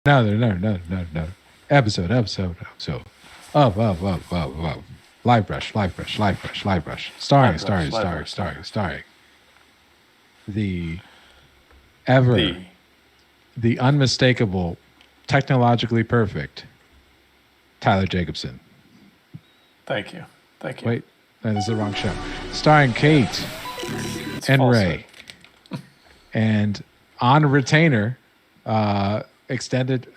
No. Episode. Of. Live brush. Starring. The ever, The. the unmistakable, technologically perfect Tyler Jacobson. Thank you. Wait, that is the wrong show. Starring Kate and Ray. And on retainer, extended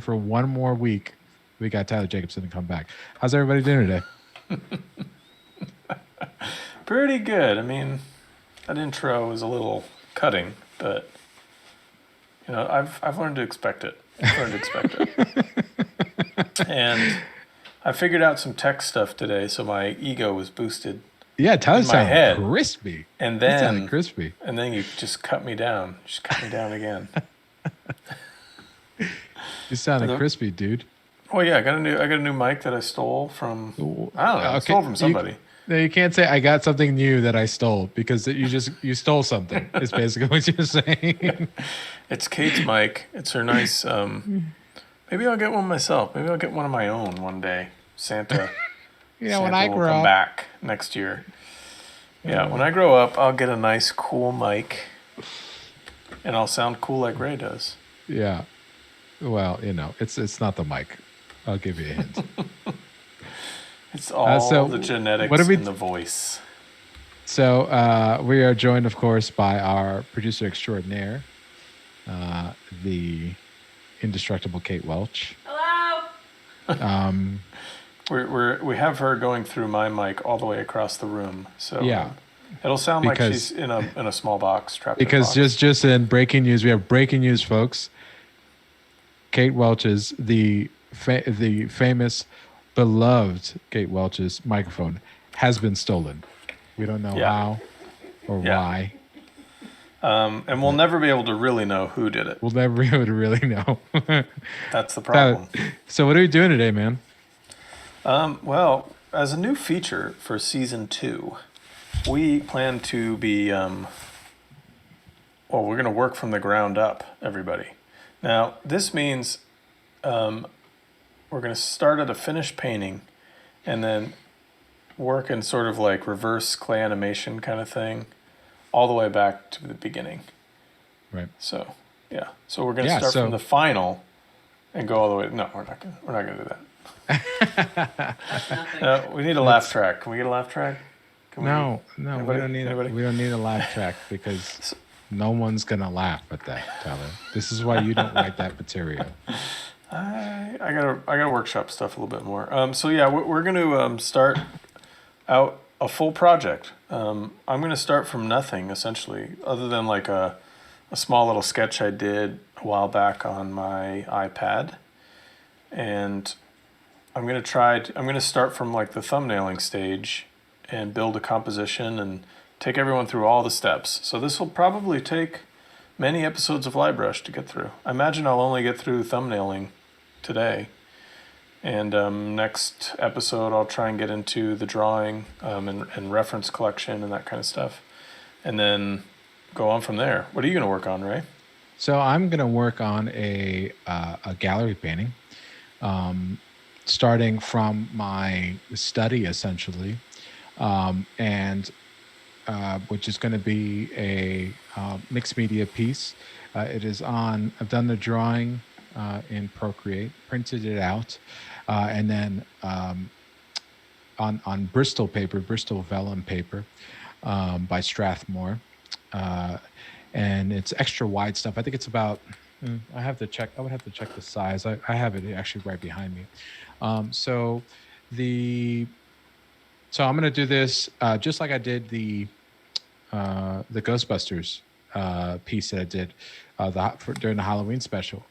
for one more week, we got Tyler Jacobson to come back. How's everybody doing today? Pretty good. I mean, that intro was a little cutting, but I've learned to expect it. And I figured out some tech stuff today, so my ego was boosted. Yeah, Tyler sounded crispy. And then sounded crispy. And then you just cut me down. Just cut me down again. You sounded crispy, dude. Oh yeah, I got a new mic that I stole from. I don't know. I stole from somebody. You can't say I got something new that I stole because you stole something. Is basically what you're saying. It's Kate's mic. It's her nice. Maybe I'll get one myself. Maybe I'll get one of my own one day. Santa. Santa when I grow come up back next year. Yeah, when I grow up, I'll get a nice, cool mic, and I'll sound cool like Ray does. Yeah. Well, it's not the mic. I'll give you a hint. It's all the genetics and the voice. So we are joined, of course, by our producer extraordinaire, the indestructible Kate Welch. Hello. We have her going through my mic all the way across the room, so yeah, it'll sound like she's in a small box trapped. Because in a box. just in breaking news, we have breaking news, folks. Kate Welch's the famous, beloved Kate Welch's microphone has been stolen. We don't know how or why. And we'll never be able to really know who did it. We'll never be able to really know. That's the problem. So what are we doing today, man? Well, as a new feature for season 2, we plan to be, we're going to work from the ground up, everybody. Now, this means we're going to start at a finished painting and then work in sort of like reverse clay animation kind of thing all the way back to the beginning. Right. So, yeah. So we're going to start from the final and go all the way. No, we're not going to do that. We need a laugh track. Can we get a laugh track? No, we don't need a laugh track because no one's gonna laugh at that, Tyler. This is why you don't write that material. I gotta workshop stuff a little bit more. So yeah, we're gonna start out a full project. I'm gonna start from nothing essentially, other than like a small little sketch I did a while back on my iPad, and I'm going to start from like the thumbnailing stage and build a composition and take everyone through all the steps. So this will probably take many episodes of LIVEBRUSH to get through. I imagine I'll only get through thumbnailing today. And next episode, I'll try and get into the drawing and reference collection and that kind of stuff. And then go on from there. What are you going to work on, Ray? So I'm going to work on a gallery painting. Starting from my study, essentially, and which is going to be a mixed media piece. I've done the drawing in Procreate, printed it out, and then on Bristol vellum paper by Strathmore, and it's extra wide stuff. I think it's about. I have to check. I would have to check the size. I have it actually right behind me. So I'm going to do this just like I did the Ghostbusters piece that I did during the Halloween special.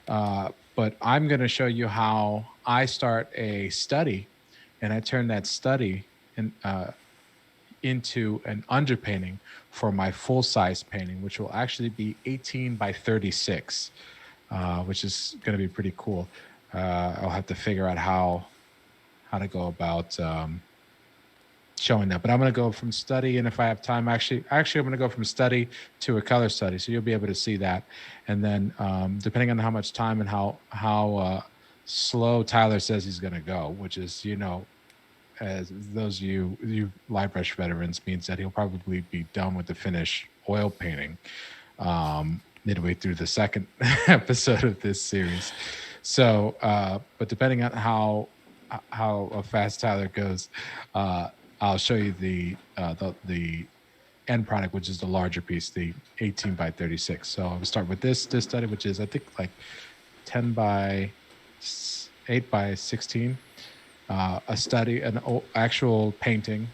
But I'm going to show you how I start a study, and I turn that study into an underpainting for my full-size painting, which will actually be 18 by 36, which is going to be pretty cool. I'll have to figure out how to go about showing that. But I'm going to go from study, and if I have time, actually, I'm going to go from study to a color study, so you'll be able to see that. And then, depending on how much time and how slow Tyler says he's going to go, which is, as those of you LiveBrush veterans, means that he'll probably be done with the finished oil painting midway through the second episode of this series. So, but depending on how fast Tyler goes, I'll show you the end product, which is the larger piece, the 18 by 36. So I'll start with this study, which is I think like 10 by 8 by 16. A study, actual painting,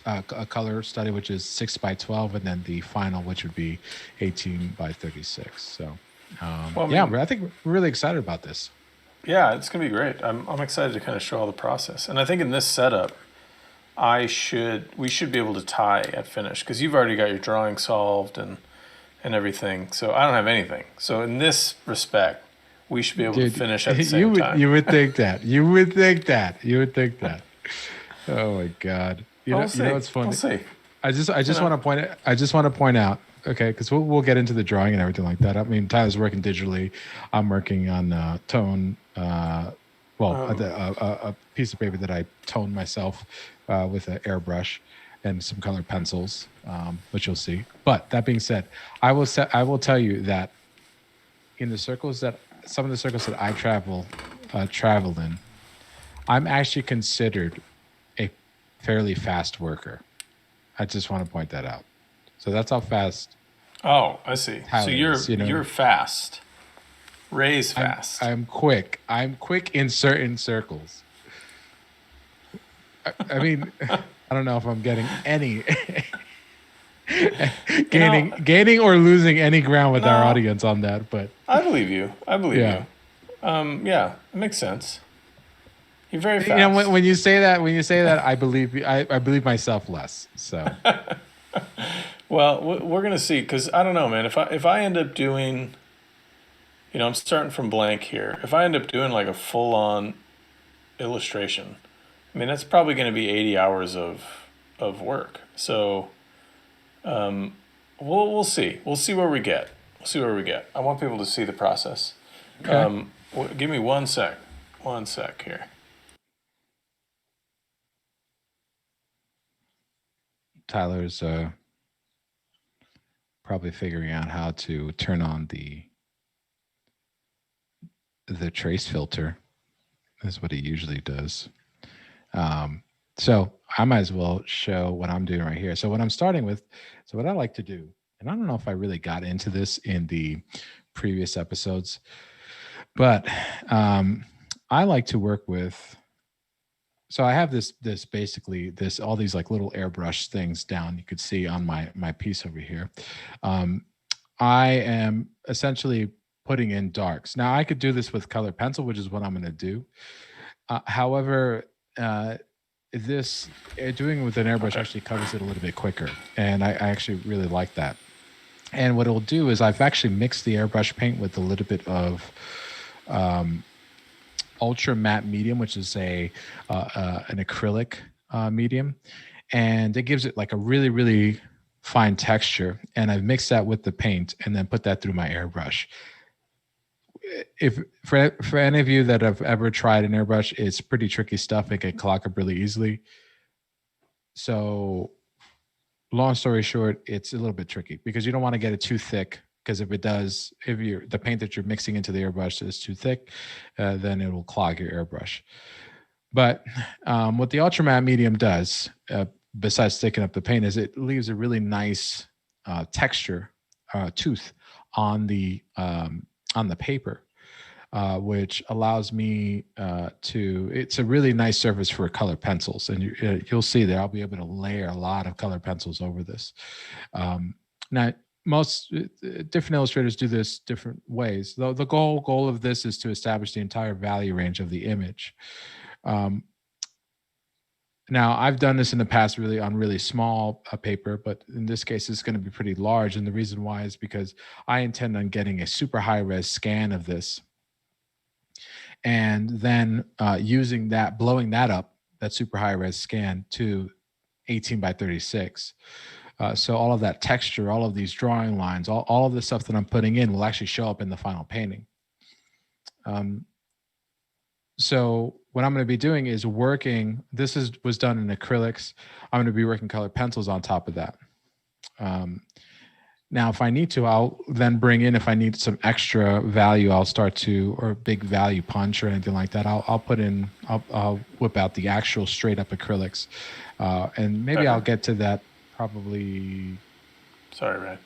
a color study, which is 6 by 12, and then the final, which would be 18 by 36. So, I think we're really excited about this. Yeah, it's gonna be great. I'm excited to kind of show all the process, and I think in this setup, we should be able to tie at finish because you've already got your drawing solved and everything. So I don't have anything. So in this respect, we should be able to finish at the same time. You would think that. You would think that. Oh my God! You know it's funny. We'll see. I just want to point out. Okay, because we'll get into the drawing and everything like that. I mean, Tyler's working digitally. I'm working on tone. A piece of paper that I toned myself with an airbrush and some colored pencils, which you'll see. But that being said, I will tell you that in some of the circles that I traveled in, I'm actually considered a fairly fast worker. I just want to point that out. So that's how fast. Oh, I see. Tyler You're fast. Ray's fast. I'm quick. I'm quick in certain circles. I mean, I don't know if I'm getting any gaining or losing any ground with our audience on that, but I believe you. You. Yeah, it makes sense. You're very fast. When you say that, I believe you. I believe myself less. So. Well, we're gonna see, because I don't know, man. If I end up doing, I'm starting from blank here. If I end up doing like a full-on illustration, I mean, that's probably going to be 80 hours of work. So, we'll see. We'll see where we get. I want people to see the process. Okay. Give me one sec here. Tyler's probably figuring out how to turn on the trace filter. Is what he usually does. So I might as well show what I'm doing right here. So what I'm starting with, so what I like to do, and I don't know if I really got into this in the previous episodes, but I like to work with. So I have this all these like little airbrush things down. You could see on my piece over here. I am essentially putting in darks. Now I could do this with colored pencil, which is what I'm going to do. However, this doing it with an airbrush actually covers it a little bit quicker, and I actually really like that. And what it'll do is I've actually mixed the airbrush paint with a little bit of ultra matte medium, which is an acrylic medium, and it gives it like a really, really fine texture. And I've mixed that with the paint and then put that through my airbrush. If for any of you that have ever tried an airbrush, it's pretty tricky stuff. It can clog up really easily. So long story short, it's a little bit tricky because you don't want to get it too thick, because if the paint that you're mixing into the airbrush is too thick, then it will clog your airbrush. But what the ultra matte medium does, besides sticking up the paint, is it leaves a really nice texture, tooth on the paper, which allows me it's a really nice surface for color pencils. And you'll see that I'll be able to layer a lot of color pencils over this. Now, most different illustrators do this different ways. The goal of this is to establish the entire value range of the image. Now, I've done this in the past on really small paper, but in this case, it's going to be pretty large. And the reason why is because I intend on getting a super high-res scan of this, and then using that, blowing that up, that super high-res scan, to 18 by 36. So all of that texture, all of these drawing lines, all of the stuff that I'm putting in will actually show up in the final painting. So what I'm going to be doing is working. Was done in acrylics. I'm going to be working colored pencils on top of that. Now, if I need to, I'll then bring in, if I need some extra value, I'll start to, or big value punch or anything like that. I'll whip out the actual straight up acrylics. And maybe I'll get to that probably. Sorry, Ray.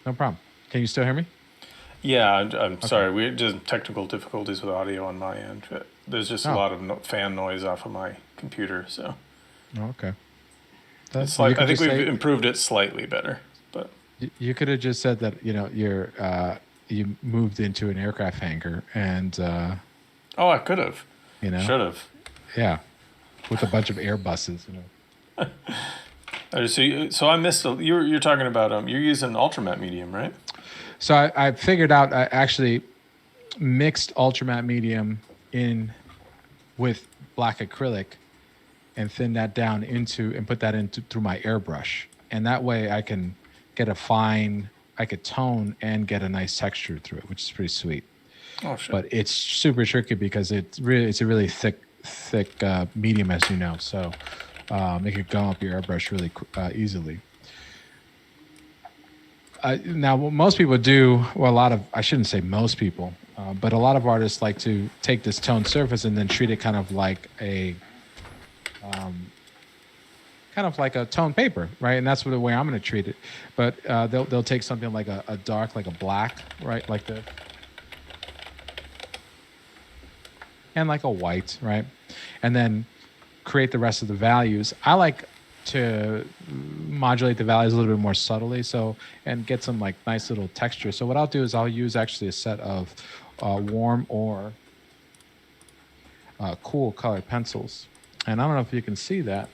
No problem. Can you still hear me? Yeah, I'm sorry. We had just technical difficulties with audio on my end. There's just a lot of fan noise off of my computer, so. Oh, okay. It's like, I think we've improved it slightly better, but. You could have just said that, you moved into an aircraft hangar and. Oh, I could have. Should have. Yeah, with a bunch of Airbuses. So I missed. You're talking about you're using ultramatte medium, right? So I figured out, I actually mixed ultramatte medium in with black acrylic and thinned that down and put that into through my airbrush, and that way I can get I could tone and get a nice texture through it, which is pretty sweet. Oh, shit. But it's super tricky because it's a really thick medium, as you know. So it could gum up your airbrush really easily. Now, what most people do, I shouldn't say most people, but a lot of artists like to take this toned surface and then treat it kind of like a toned paper, right? And that's the way I'm going to treat it. But they'll take something like a dark, like a black, right, like this, and like a white, right, and then create the rest of the values. I like to modulate the values a little bit more subtly, and get some like nice little texture. So what I'll do is I'll use actually a set of warm or cool colored pencils, and I don't know if you can see that.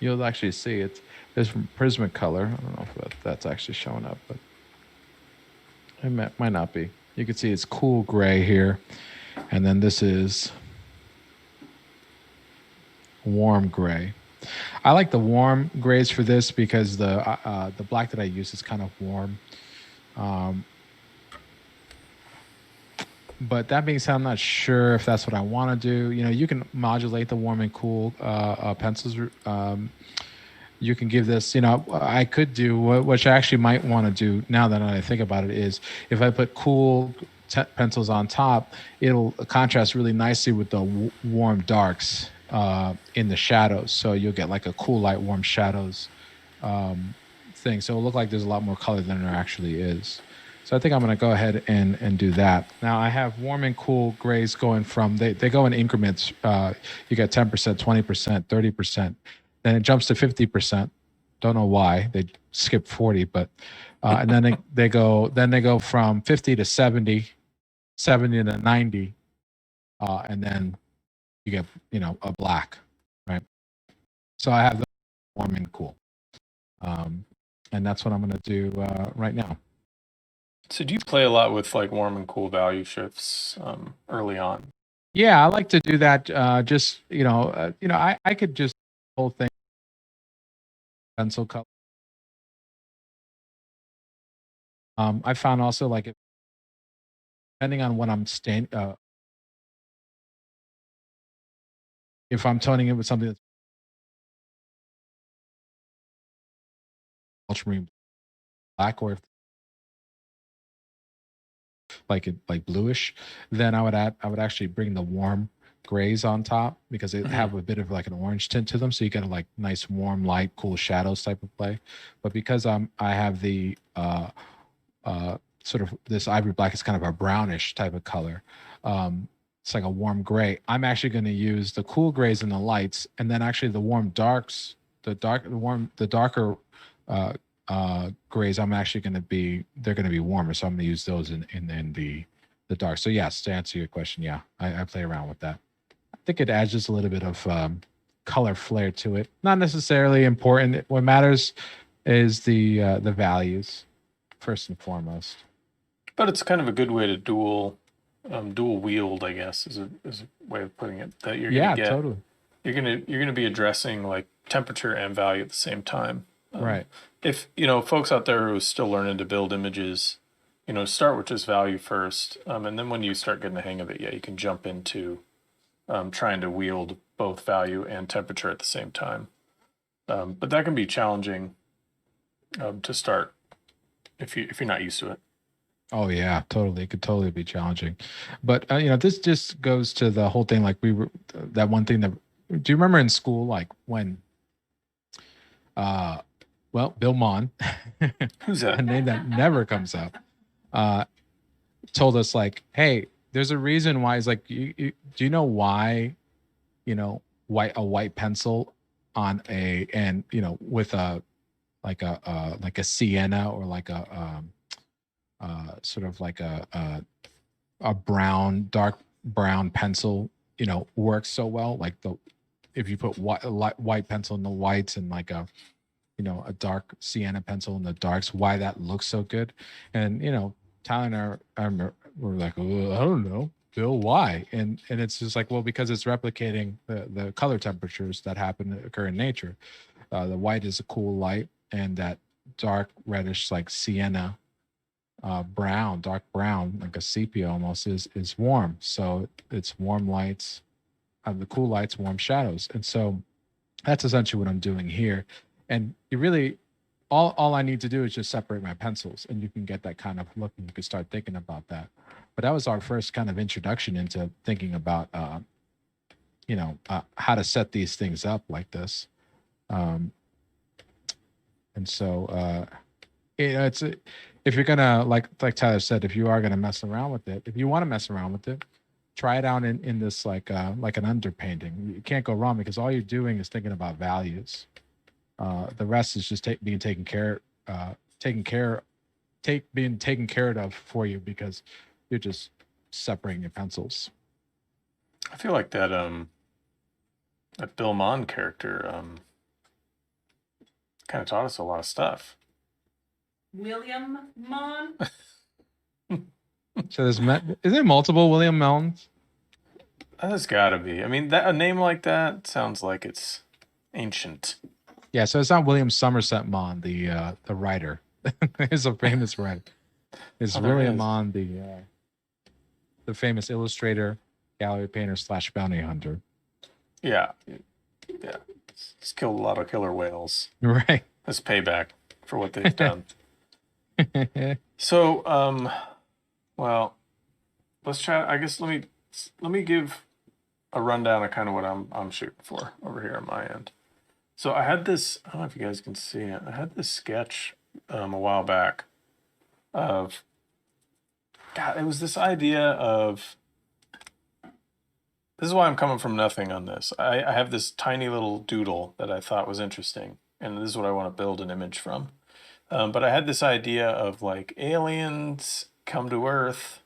You'll actually see it. There's from Prismacolor. I don't know if that's actually showing up, but it might not be. You can see it's cool gray here, and then this is warm gray. I like the warm grays for this because the black that I use is kind of warm. But that being said, I'm not sure if that's what I want to do. You can modulate the warm and cool pencils. You can give this, I could do, which I actually might want to do now that I think about it, is if I put cool pencils on top, it'll contrast really nicely with the warm darks in the shadows. So you'll get like a cool light, warm shadows thing. So it'll look like there's a lot more color than there actually is. So I think I'm going to go ahead and do that. Now I have warm and cool grays going from, they go in increments. You get 10%, 20%, 30%. Then it jumps to 50%. Don't know why they skipped 40, but and then they go from 50 to 70, 70 to 90, and then you get a black, right? So I have the warm and cool, and that's what I'm going to do right now. So do you play a lot with like warm and cool value shifts early on? Yeah, I like to do that. Just I could just whole thing pencil color. I found also like depending on what I'm if I'm toning it with something that's ultramarine black, or if like bluish, then I would actually bring the warm grays on top because they have a bit of like an orange tint to them, so you get a like nice warm light cool shadows type of play. But because I have the sort of this ivory black is kind of a brownish type of color, it's like a warm gray. I'm actually going to use the cool grays and the lights, and then actually the warm darks, the darker grays. I'm actually going to be, they're going to be warmer, so I'm going to use those in the dark. So yes, to answer your question, yeah, I play around with that. I think it adds just a little bit of color flair to it. Not necessarily important. What matters is the values first and foremost. But it's kind of a good way to dual wield, I guess, is a way of putting it. That you're gonna get totally. you're gonna be addressing like temperature and value at the same time. Right. If folks out there who are still learning to build images, start with just value first, and then when you start getting the hang of it, yeah, you can jump into trying to wield both value and temperature at the same time. But that can be challenging to start if you're not used to it. Oh yeah, totally. It could totally be challenging, but this just goes to the whole thing. Like we were that one thing that. Do you remember in school, like when, uh, well, Bill Mon, Who's a that? name that never comes up, uh, told us like, hey, there's a reason why. It's like, do you know why, a white pencil on a and with a like a sienna or like a sort of like a brown, dark brown pencil, works so well. Like if you put white pencil in the whites and like a dark sienna pencil in the darks, why that looks so good. And Tyler and I remember, were like, "Oh, I don't know, Bill, why?" And it's just like, well, because it's replicating the color temperatures that occur in nature. The white is a cool light, and that dark reddish like sienna brown, dark brown, like a sepia almost, is warm. So it's warm lights, the cool lights, warm shadows. And so that's essentially what I'm doing here. And you really, all I need to do is just separate my pencils, and you can get that kind of look, and you can start thinking about that. But that was our first kind of introduction into thinking about, how to set these things up like this. Um, and so, it's if you're gonna like Tyler said, if you are gonna mess around with it, if you want to mess around with it, try it out in this like an underpainting. You can't go wrong because all you're doing is thinking about values. The rest is just being taken care, being taken care of for you because you're just separating your pencils. I feel like that Bill Mon character kind of taught us a lot of stuff. William Mon. So is there multiple William Melons? There's got to be. I mean, that a name like that sounds like it's ancient. Yeah, so it's not William Somerset Maugham, the writer. He's a famous writer. It's Oh, there William is. Maugham, the famous illustrator, gallery painter slash bounty hunter. Yeah, yeah. He's killed a lot of killer whales Right. as payback for what they've done. So, well, let's try. I guess let me give a rundown of kind of what I'm shooting for over here on my end. So I had this. I don't know if you guys can see it. I had this sketch a while back of God. It was this idea of. This is why I'm coming from nothing on this. I have this tiny little doodle that I thought was interesting, and this is what I want to build an image from. But I had this idea of like aliens come to Earth,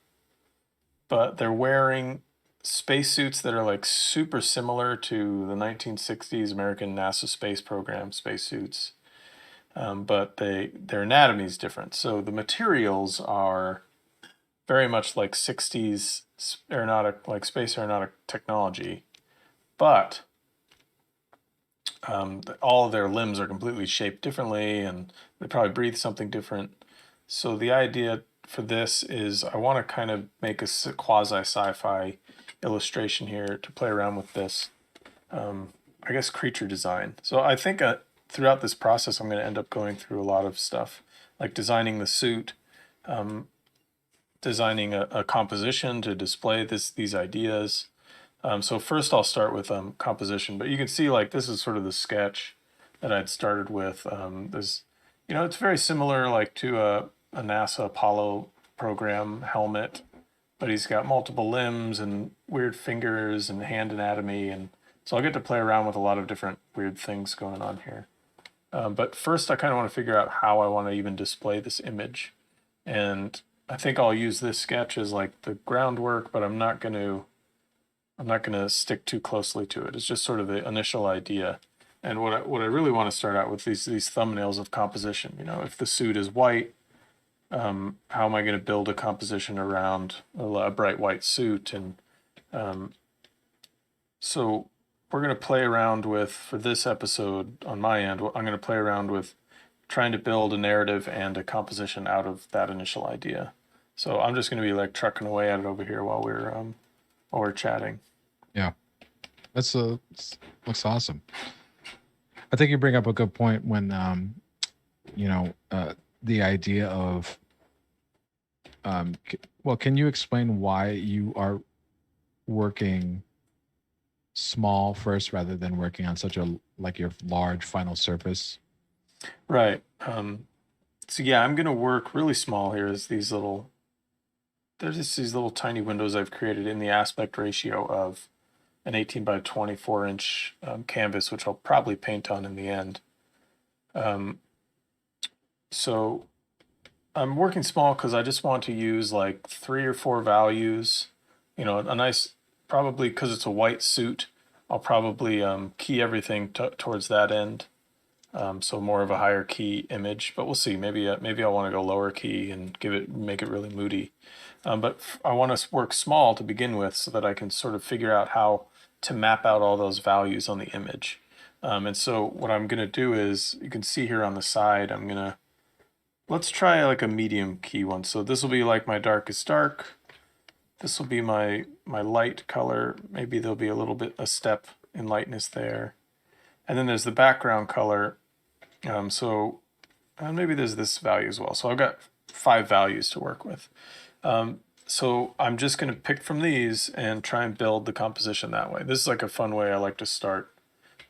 but they're wearing spacesuits that are like super similar to the 1960s American NASA space program spacesuits, but their anatomy is different. So the materials are very much like 60s aeronautic, like space aeronautic technology, but all of their limbs are completely shaped differently, and they probably breathe something different. So the idea for this is I want to kind of make a quasi sci-fi illustration here to play around with this, I guess, creature design. So I think throughout this process, I'm going to end up going through a lot of stuff, like designing the suit, designing a composition to display these ideas. So first I'll start with composition, but you can see like this is sort of the sketch that I'd started with. This, it's very similar like to a NASA Apollo program helmet, but he's got multiple limbs and weird fingers and hand anatomy, and so I'll get to play around with a lot of different weird things going on here. But first I kind of want to figure out how I want to even display this image, and I think I'll use this sketch as like the groundwork, but I'm not going to stick too closely to it. It's just sort of the initial idea. And what I really want to start out with these thumbnails of composition. If the suit is white, how am I going to build a composition around a bright white suit? And so we're going to play around with, for this episode on my end, I'm going to play around with trying to build a narrative and a composition out of that initial idea. So I'm just going to be like trucking away at it over here while we're chatting. Yeah, that's looks awesome. I think you bring up a good point when you know, the idea of well, can you explain why you are working small first rather than working on such a like your large final surface? Right. So yeah, I'm going to work really small here as there's just these little tiny windows I've created in the aspect ratio of an 18 by 24 inch canvas, which I'll probably paint on in the end. So I'm working small because I just want to use like 3 or 4 values, you know, a nice, probably because it's a white suit, I'll probably key everything towards that end. So more of a higher key image, but we'll see. Maybe I'll want to go lower key and make it really moody. But I want to work small to begin with so that I can sort of figure out how to map out all those values on the image. And so what I'm going to do is, you can see here on the side, let's try like a medium key one. So this will be like my darkest dark. This will be my light color. Maybe there'll be a step in lightness there. And then there's the background color. Maybe there's this value as well. So I've got 5 values to work with. So I'm just going to pick from these and try and build the composition that way. This is like a fun way I like to start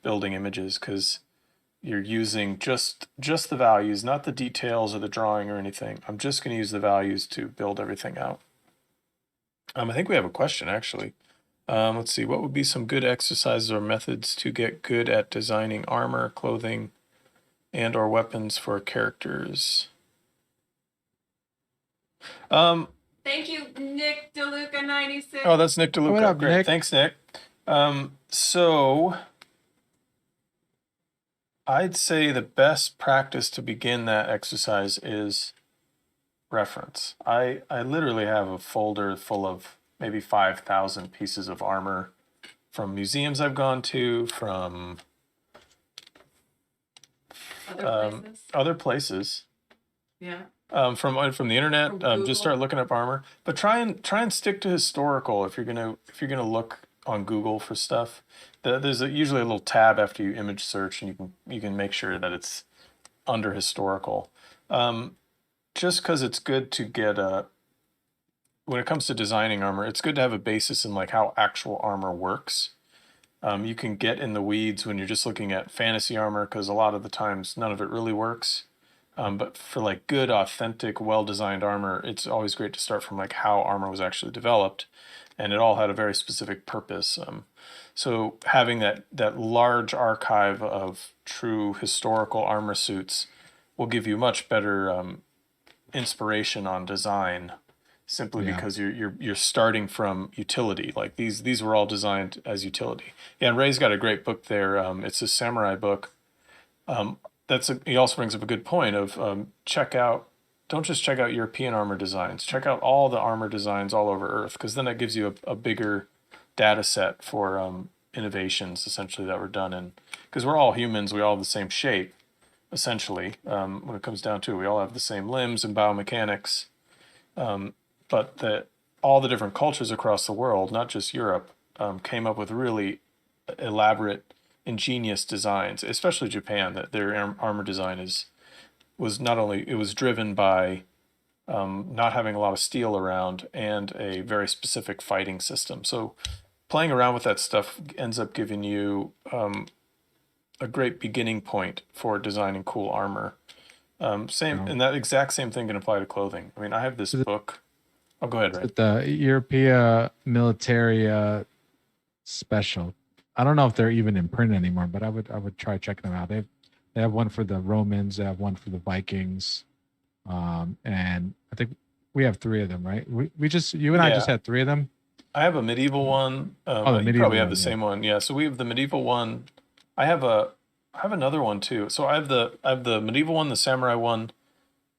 building images, because you're using just the values, not the details or the drawing or anything. I'm just going to use the values to build everything out. I think we have a question actually. Let's see, what would be some good exercises or methods to get good at designing armor, clothing, and or weapons for characters? Thank you, Nick DeLuca 96. Oh, that's Nick DeLuca. What up, Great. Nick? Thanks, Nick. So I'd say the best practice to begin that exercise is reference. I literally have a folder full of maybe 5,000 pieces of armor from museums I've gone to, from other places. Yeah. From the internet. From Just start Google. looking up armor, but try and stick to historical if you're gonna look on Google for stuff. There's usually a little tab after you image search, and you can make sure that it's under historical. Just because it's good to get when it comes to designing armor, it's good to have a basis in like how actual armor works. You can get in the weeds when you're just looking at fantasy armor, because a lot of the times none of it really works. But for like good, authentic, well-designed armor, it's always great to start from like how armor was actually developed, and it all had a very specific purpose. So having that large archive of true historical armor suits will give you much better inspiration on design, simply because you're starting from utility. Like these were all designed as utility. Yeah, and Ray's got a great book there. It's a samurai book. He also brings up a good point of don't just check out European armor designs. Check out all the armor designs all over Earth, because then that gives you a bigger data set for innovations essentially that were done in. Because we're all humans, we all have the same shape, essentially. When it comes down to it, we all have the same limbs and biomechanics. But all the different cultures across the world, not just Europe, came up with really elaborate, ingenious designs, especially Japan. That their armor design was driven by not having a lot of steel around and a very specific fighting system. So playing around with that stuff ends up giving you a great beginning point for designing cool armor. And that exact same thing can apply to clothing. I mean, I have this book. Oh, go ahead, Ray. The European Militaria Special. I don't know if they're even in print anymore, but I would try checking them out. They have one for the Romans, they have one for the Vikings, and I think we have 3 of them, right? You and I just had 3 of them. I have a medieval one. The medieval you probably have one, the same one. Yeah. So we have the medieval one. I have another one too. So I have the medieval one, the samurai one,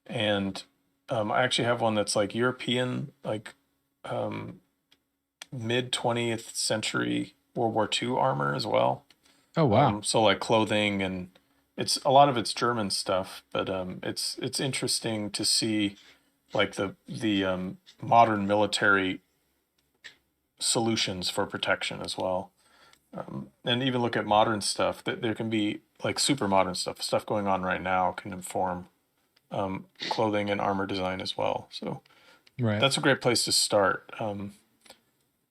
and I actually have one that's like European, like mid 20th century World War II armor as well. Oh wow. So like clothing, and it's a lot of it's German stuff, but it's interesting to see like the modern military solutions for protection as well. And even look at modern stuff, that there can be like super modern stuff going on right now can inform clothing and armor design as well. So Right. that's a great place to start.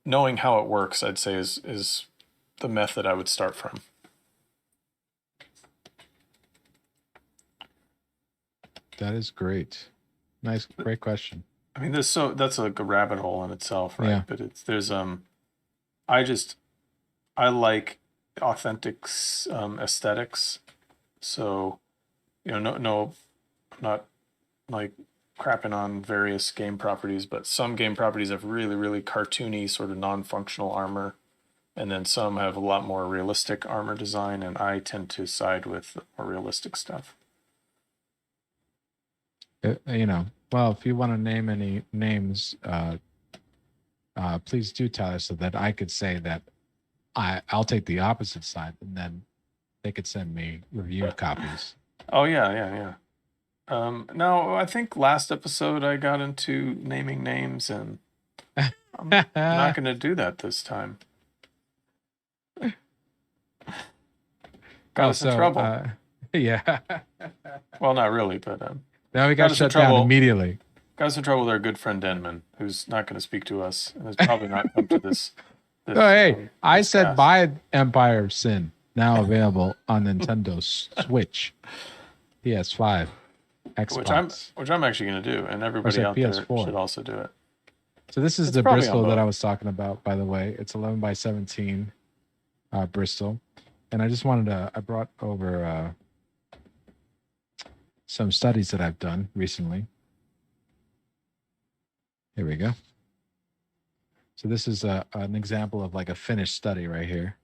Knowing how it works, I'd say, is the method I would start from. That is great. Nice, great question. I mean, that's like a rabbit hole in itself, right? Yeah. But I just I like authentic aesthetics. So no, I'm not like crapping on various game properties, but some game properties have really, really cartoony, sort of non-functional armor, and then some have a lot more realistic armor design, and I tend to side with the more realistic stuff. Well, if you want to name any names, please do tell us so that I could say that I'll take the opposite side, and then they could send me reviewed copies. Oh yeah. No, I think last episode I got into naming names, and I'm not going to do that this time. Got us in trouble. Yeah. Well, not really, but Now we got shut down immediately. Got us in trouble with our good friend Denman, who's not going to speak to us and has probably not come to this. Oh, hey, I said buy Empire of Sin, now available on Nintendo Switch, PS5, Xbox. Which I'm actually going to do, and everybody out there should also do it. So this is the Bristol that I was talking about, by the way. It's 11 by 17 Bristol. And I just I brought over some studies that I've done recently. Here we go. So this is an example of like a finished study right here.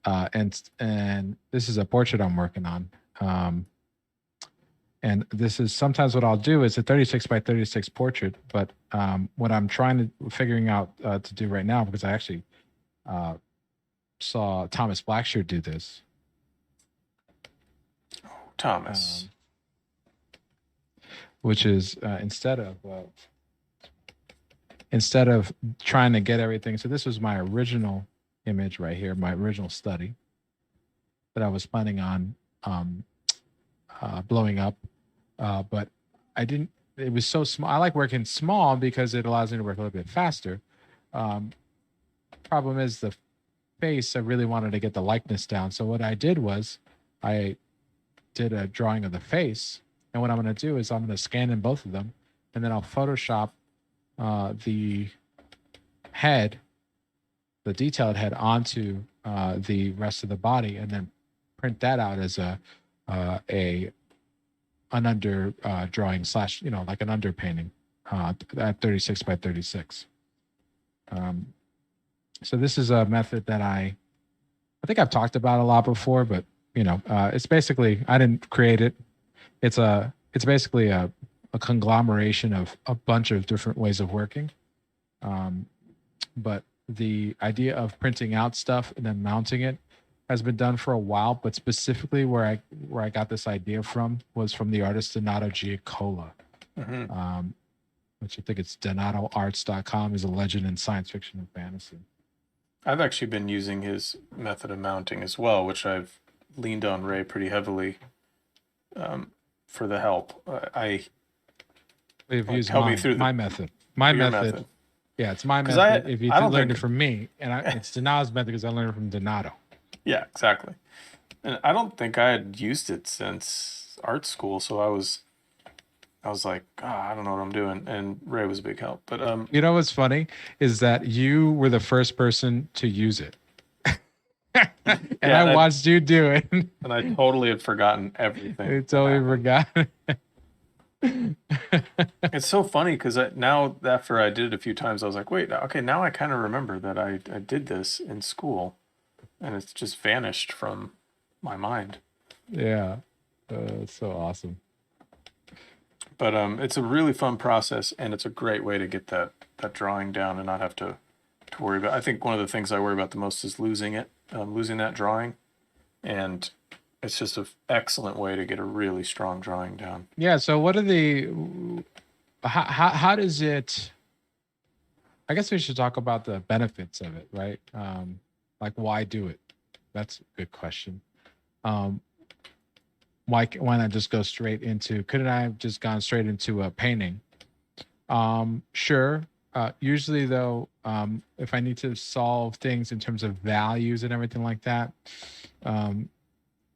And this is a portrait I'm working on. And this is sometimes what I'll do is a 36 by 36 portrait. But what I'm figuring out to do right now, because I actually saw Thomas Blackshear do this. Oh, Thomas. Which is instead of trying to get everything. So this was my original image right here, my original study that I was planning on blowing up. But I didn't, it was so small. I like working small because it allows me to work a little bit faster. Problem is the face, I really wanted to get the likeness down. So what I did was I did a drawing of the face. And what I'm going to do is I'm going to scan in both of them, and then I'll Photoshop the head, the detailed head, onto the rest of the body, and then print that out as an under drawing / like an underpainting at 36 by 36. So this is a method that I think I've talked about a lot before, but it's basically, I didn't create it. It's basically a conglomeration of a bunch of different ways of working. But the idea of printing out stuff and then mounting it has been done for a while, but specifically where I got this idea from was from the artist Donato Giacola, which I think it's donatoarts.com, is a legend in science fiction and fantasy. I've actually been using his method of mounting as well, which I've leaned on Ray pretty heavily for the help. We've used my method. My method. Yeah, it's my method. If you learned it from me, and it's Donato's method because I learned it from Donato. Yeah, exactly. And I don't think I had used it since art school, so I was like, I don't know what I'm doing, and Ray was a big help. But you know what's funny is that you were the first person to use it. And yeah, I watched you do it. And I totally had forgotten everything. You totally forgot. It's so funny because now after I did it a few times, I was like, wait, okay, now I kind of remember that I did this in school, and it's just vanished from my mind. Yeah, it's so awesome. But it's a really fun process, and it's a great way to get that drawing down and not have to to worry about. I think one of the things I worry about the most is losing it, losing that drawing. And it's just an excellent way to get a really strong drawing down. Yeah. So what are the, how does it, I guess we should talk about the benefits of it, right? Like why do it? That's a good question. Um, why not just go straight into, couldn't I have just gone straight into a painting? Sure. Usually though, if I need to solve things in terms of values and everything like that,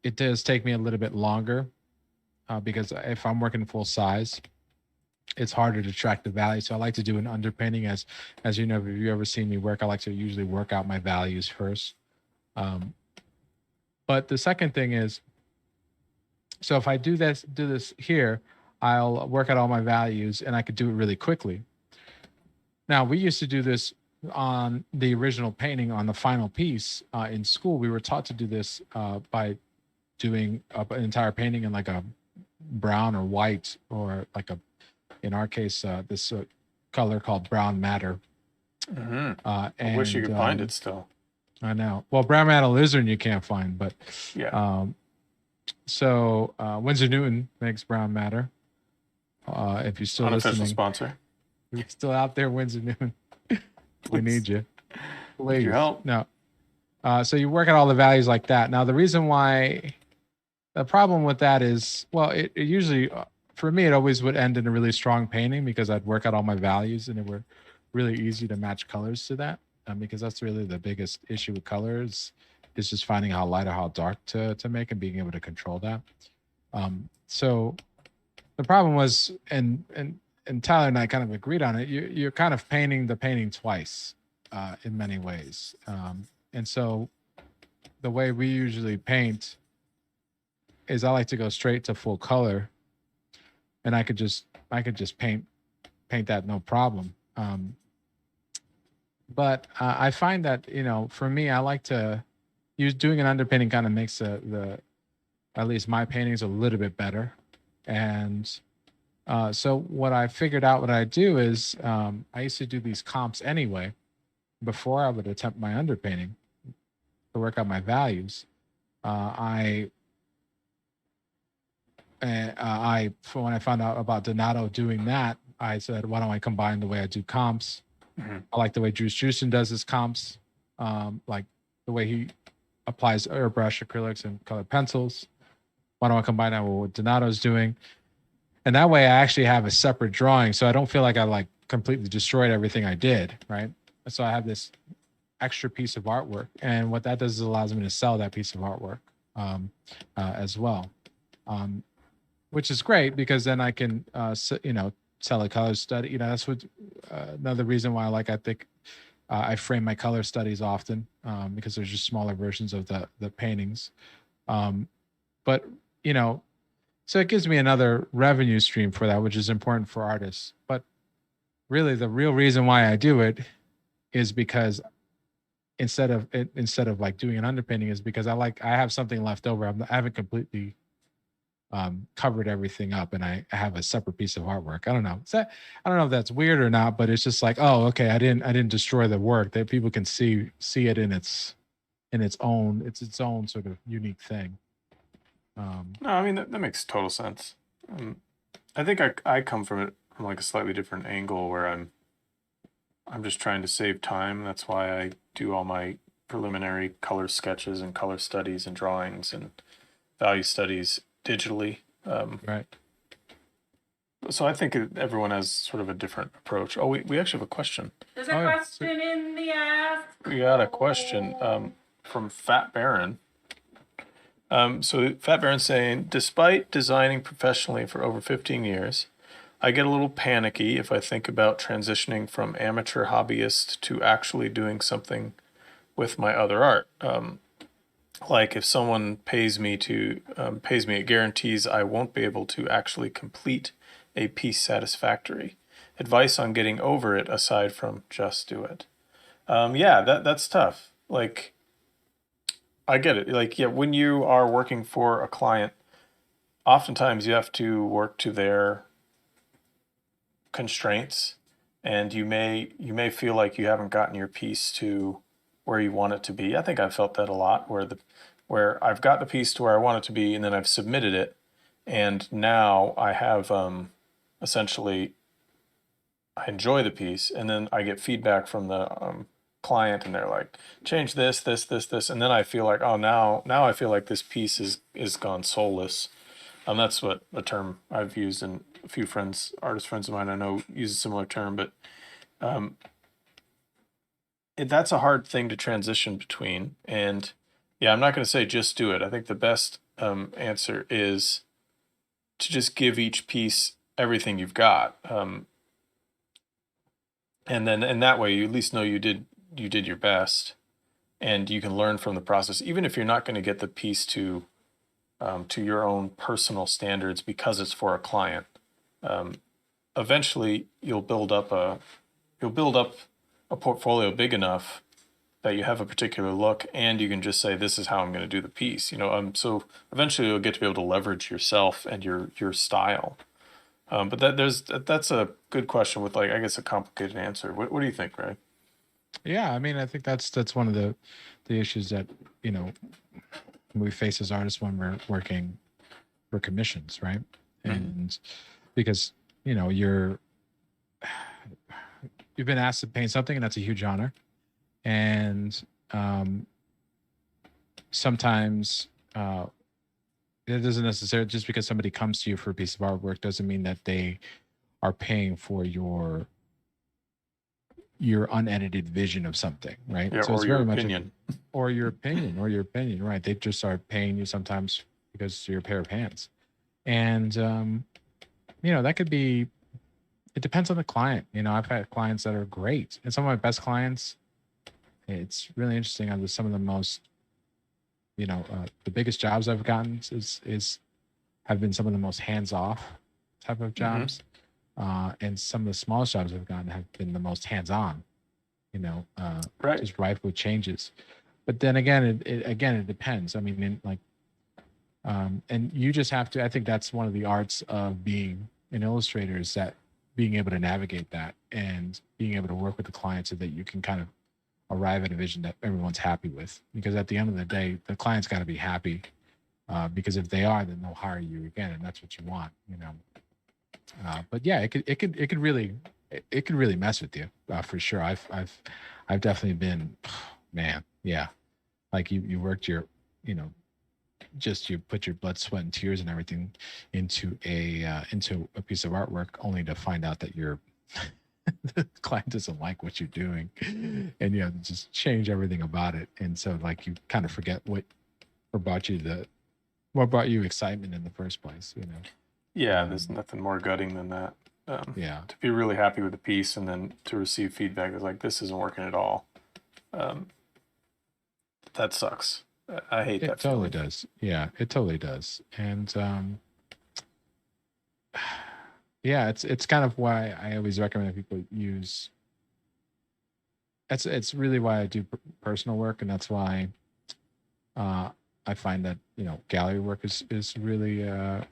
it does take me a little bit longer because if I'm working full size, it's harder to track the value. So I like to do an underpainting as you know, if you ever seen me work, I like to usually work out my values first. But the second thing is, so if I do this here, I'll work out all my values and I could do it really quickly. Now, we used to do this on the original painting on the final piece in school. We were taught to do this by doing an entire painting in like a brown or white, or like a, in our case, this color called brown matter. Mm-hmm. I wish you could find it still. I know. Well, brown matter lizard you can't find, but yeah. So Winsor Newton makes brown matter. If you're still Unofficial listening, sponsor. you're still out there, Winsor Newton. We need you. Please. Need your help. No. So you work out all the values like that. Now, the reason why, the problem with that is, well, it usually, for me, it always would end in a really strong painting because I'd work out all my values and it were really easy to match colors to that. Because that's really the biggest issue with colors is just finding how light or how dark to make and being able to control that. So the problem was, and Tyler and I kind of agreed on it, you're kind of painting the painting twice in many ways. And so the way we usually paint is I like to go straight to full color, and I could just paint that no problem. But I find that, you know, for me, I like to use doing an underpainting kind of makes the at least my paintings a little bit better. And so what I figured out what I do is I used to do these comps anyway before I would attempt my underpainting to work out my values. When I found out about Donato doing that, I said, why don't I combine the way I do comps? Mm-hmm. I like the way Drew Struzan does his comps, like the way he applies airbrush, acrylics, and colored pencils. Why don't I combine that with what Donato's doing? And that way I actually have a separate drawing, so I don't feel like I like completely destroyed everything I did, right? So I have this extra piece of artwork, and what that does is allows me to sell that piece of artwork as well, which is great because then I can, sell a color study. You know, that's what another reason why I think I frame my color studies often because there's just smaller versions of the paintings. But you know, so it gives me another revenue stream for that, which is important for artists. But really, the real reason why I do it is because instead of like doing an underpainting is because I have something left over. I haven't completely covered everything up, and I have a separate piece of artwork. I don't know. I don't know if that's weird or not, but it's just like, oh, okay, I didn't destroy the work. That people can see it in its own sort of unique thing. No, I mean that makes total sense. I think I come from it from like a slightly different angle where I'm just trying to save time. That's why I do all my preliminary color sketches and color studies and drawings and value studies digitally. Right. So I think everyone has sort of a different approach. Oh, we actually have a question. There's a question in the ask. We got a question from Fat Baron. So Fat Baron's saying, despite designing professionally for over 15 years, I get a little panicky if I think about transitioning from amateur hobbyist to actually doing something with my other art. Like if someone pays me, it guarantees I won't be able to actually complete a piece satisfactory. Advice on getting over it aside from just do it. Yeah, that's tough. Like, I get it. Like, yeah, when you are working for a client, oftentimes you have to work to their constraints, and you may feel like you haven't gotten your piece to where you want it to be. I think I've felt that a lot, where I've got the piece to where I want it to be, and then I've submitted it, and now I have essentially I enjoy the piece, and then I get feedback from the client, and they're like, change this, this, this, this, and then I feel like, oh, now I feel like this piece is gone soulless. That's what a term I've used, and a few friends, artist friends of mine I know use a similar term, but um, that's a hard thing to transition between. And yeah, I'm not going to say just do it. I think the best answer is to just give each piece everything you've got. And then in that way, you at least know you did your best, and you can learn from the process, even if you're not going to get the piece to your own personal standards because it's for a client. Um, Eventually, you'll build up a portfolio big enough that you have a particular look, and you can just say, this is how I'm going to do the piece. So eventually you'll get to be able to leverage yourself and your style. But that's a good question with, like, I guess, a complicated answer. What do you think, Ray? Yeah, I mean, I think that's one of the issues that you know we face as artists when we're working for commissions, right? And because you've been asked to paint something, and that's a huge honor. And sometimes it doesn't necessarily, just because somebody comes to you for a piece of artwork doesn't mean that they are paying for your unedited vision of something, right? Yeah, So it's or your very much opinion. or your opinion, right? They just are paying you sometimes because you're a pair of hands. And that could be, it depends on the client. I've had clients that are great, and some of my best clients, it's really interesting. Some of the most, the biggest jobs I've gotten is have been some of the most hands off type of jobs, and some of the smallest jobs I've gotten have been the most hands on. Right. Just rife with changes. But then again, it depends. I mean, and you just have to. I think that's one of the arts of being an illustrator, is that being able to navigate that and being able to work with the client so that you can kind of arrive at a vision that everyone's happy with. Because at the end of the day, the client's got to be happy. Because if they are, then they'll hire you again, and that's what you want. But yeah, it could really mess with you, for sure. I've definitely been, man, yeah. Like you worked you know, just you put your blood, sweat, and tears and everything into a piece of artwork, only to find out that the client doesn't like what you're doing, and you have to just change everything about it. And so, like, you kind of forget what brought you excitement in the first place. Yeah, there's nothing more gutting than that. Yeah, To be really happy with the piece and then to receive feedback that's like, this isn't working at all. That sucks. I hate it that totally feeling. does. Yeah, it totally does. And yeah, it's kind of why I always recommend that people use. It's really why I do personal work, and that's why uh, I find that gallery work is really an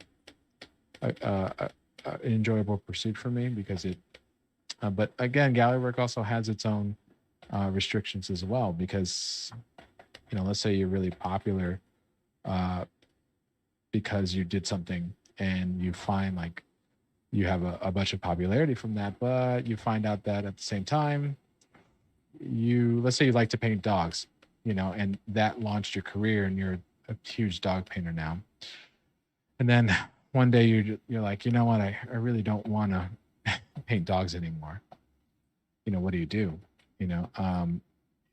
enjoyable pursuit for me, because it. But again, gallery work also has its own restrictions as well, because let's say you're really popular uh, because you did something, and you find, like, you have a bunch of popularity from that, but you find out that at the same time, let's say you like to paint dogs, and that launched your career, and you're a huge dog painter now. And then one day you're like, you know what, I really don't want to paint dogs anymore. What do you do? You know, um,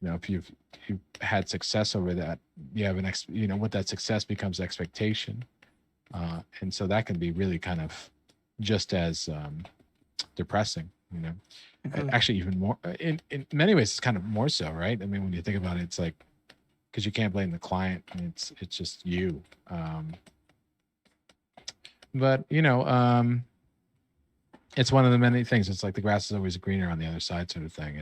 if you've had success over that, you have with that success becomes expectation, and so that can be really kind of just as depressing. Actually, even more in many ways, it's kind of more so, right? I mean, when you think about it, it's like, because you can't blame the client, and it's just you. But it's one of the many things. It's like the grass is always greener on the other side, sort of thing.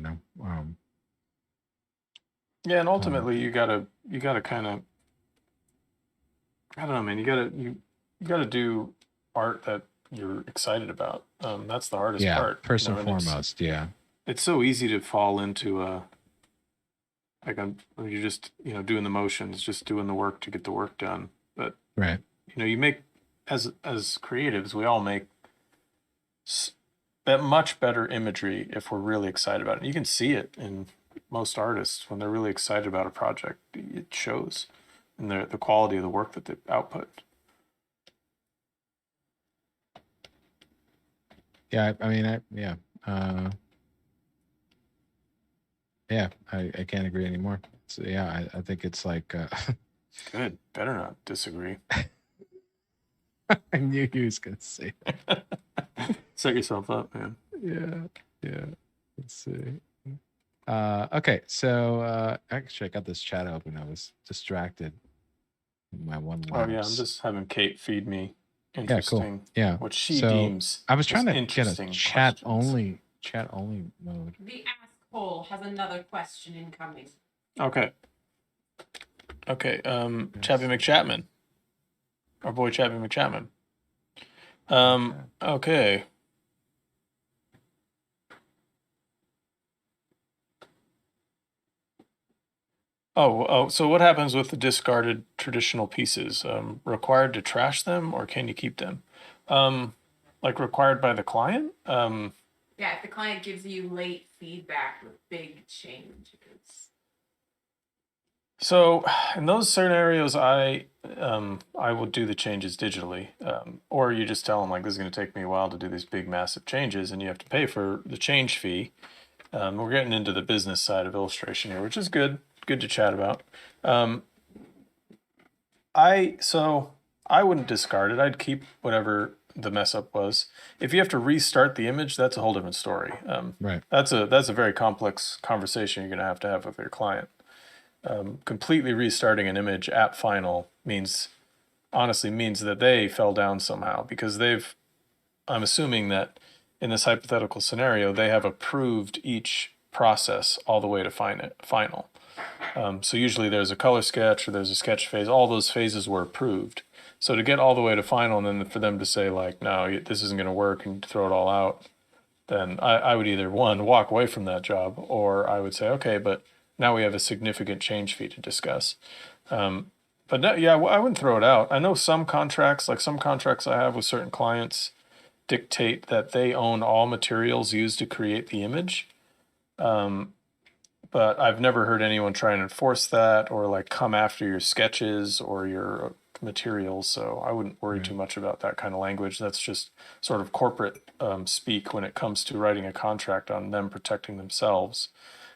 Yeah, and Uh, ultimately you gotta kind of, I don't know, man. You gotta do art that you're excited about. That's the hardest Yeah, part. first You and know, and foremost, yeah. it's so easy to fall into you're just, you know, doing the motions, just doing the work to get the work done. But Right. you know, you make as creatives, we all make that much better imagery if we're really excited about it. You can see it in most artists when they're really excited about a project. It shows in the quality of the work that they output. Yeah, I mean, yeah, I can't agree anymore. So yeah, I think it's like Good. Better not disagree. I knew he was gonna say that. Set yourself up, man. Yeah. Let's see. Okay, so actually I got this chat open. I was distracted in my one Oh yeah, I'm lapse. just having Kate feed me Yeah, cool. interesting, Yeah. what she So deems I was trying just to get a interesting chat questions. only mode. The ask hole has another question incoming. Okay. Okay. Chappie McChapman. Our boy Chappie McChapman. Okay. Oh, so what happens with the discarded traditional pieces? Required to trash them, or can you keep them? Like required by the client? Yeah, if the client gives you late feedback with big changes. So in those scenarios, I will do the changes digitally, or you just tell them like this is going to take me a while to do these big massive changes, and you have to pay for the change fee. We're getting into the business side of illustration here, which is good to chat about. I wouldn't discard it. I'd keep whatever the mess up was. If you have to restart the image, that's a whole different story. Right. That's a very complex conversation you're going to have with your client. Completely restarting an image at final honestly means that they fell down somehow, because I'm assuming that in this hypothetical scenario, they have approved each process all the way to final. So usually there's a color sketch or there's a sketch phase. All those phases were approved. So to get all the way to final and then for them to say like, no, this isn't going to work and throw it all out, then I would either one, walk away from that job, or I would say, okay, but now we have a significant change fee to discuss. But no, yeah, I wouldn't throw it out. I know some contracts I have with certain clients dictate that they own all materials used to create the image. But I've never heard anyone try and enforce that or like come after your sketches or your materials. So I wouldn't worry too much about that kind of language. That's just sort of corporate speak when it comes to writing a contract on them protecting themselves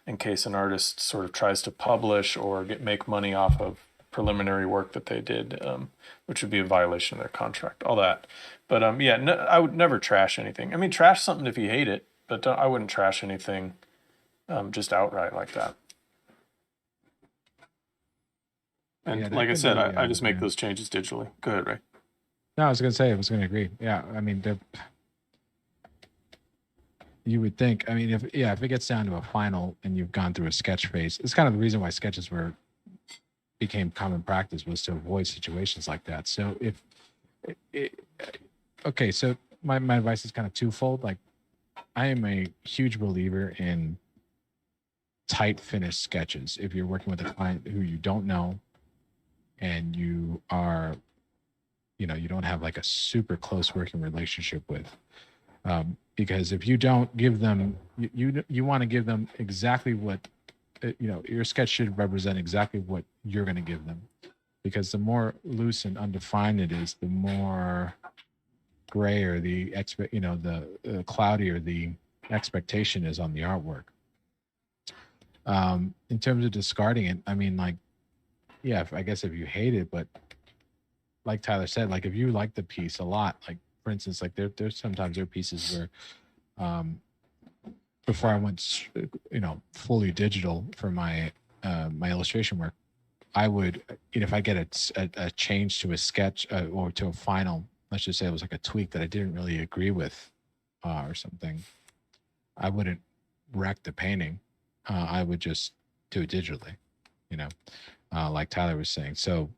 in case an artist sort of tries to publish or make money off of preliminary work that they did, which would be a violation of their contract, all that. But yeah, no, I would never trash anything. I mean, trash something if you hate it, but I wouldn't trash anything just outright like that. And Yeah, that like I can said, be, I just make yeah. those changes digitally. Go ahead, Ray. No, I was gonna say I was gonna agree. Yeah, I mean, you would think. I mean, if it gets down to a final and you've gone through a sketch phase, it's kind of the reason why sketches became common practice, was to avoid situations like that. So okay, so my advice is kind of twofold. Like, I am a huge believer in tight finished sketches. If you're working with a client who you don't know and you are, you don't have like a super close working relationship with, because if you don't give them, you want to give them exactly what, your sketch should represent exactly what you're going to give them, because the more loose and undefined it is, the more gray or the cloudier the expectation is on the artwork. In terms of discarding it, I mean, like, yeah, I guess if you hate it, but like Tyler said, like if you like the piece a lot, like for instance, like there's sometimes there are pieces where, before I went, fully digital for my my illustration work, I would, if I get a change to a sketch or to a final, let's just say it was like a tweak that I didn't really agree with, or something, I wouldn't wreck the painting. I would just do it digitally, you know, like Tyler was saying. So,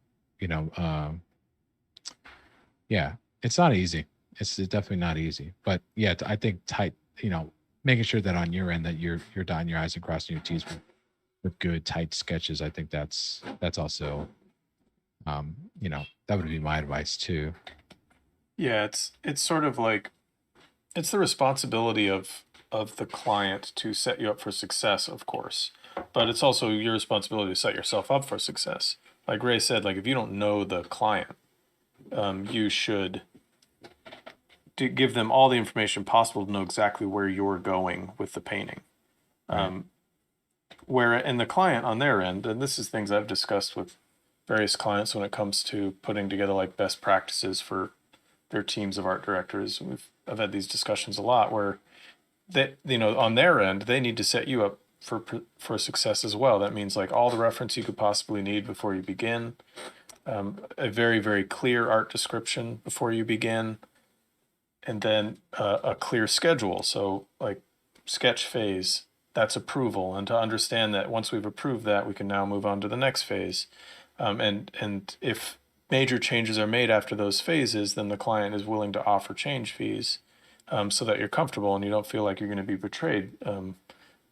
yeah, it's not easy. it's definitely not easy. But yeah, I think tight, making sure that on your end that you're dotting your I's and crossing your T's with good tight sketches. I think that's also, that would be my advice too. Yeah, it's sort of like it's the responsibility of the client to set you up for success, of course, but it's also your responsibility to set yourself up for success. Like Ray said, like if you don't know the client, you should give them all the information possible to know exactly where you're going with the painting. Right. Where in the client on their end, and this is things I've discussed with various clients when it comes to putting together like best practices for their teams of art directors. I've had these discussions a lot where that on their end they need to set you up for success as well. That means like all the reference you could possibly need before you begin, a very very clear art description before you begin, and then a clear schedule. So like sketch phase, that's approval, and to understand that once we've approved that, we can now move on to the next phase. And if major changes are made after those phases, then the client is willing to offer change fees, so that you're comfortable and you don't feel like you're going to be betrayed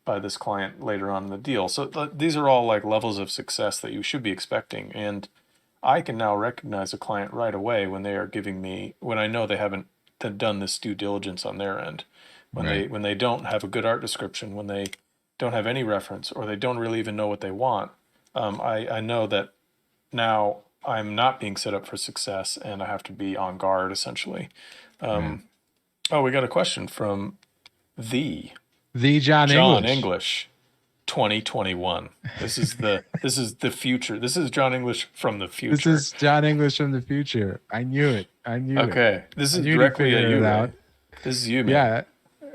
by this client later on in the deal. So these are all like levels of success that you should be expecting. And I can now recognize a client right away when they are giving me, when I know they haven't done this due diligence on their end, Right. when they don't have a good art description, when they don't have any reference, or they don't really even know what they want. I know that now I'm not being set up for success, and I have to be on guard essentially. Right. Oh, we got a question from the The John John English. English, 2021. This is the future. This is John English from the future. This is John English from the future. I knew it. Okay, this is I knew he'd directly at figure you, it Ray. out. This is you, man. Yeah.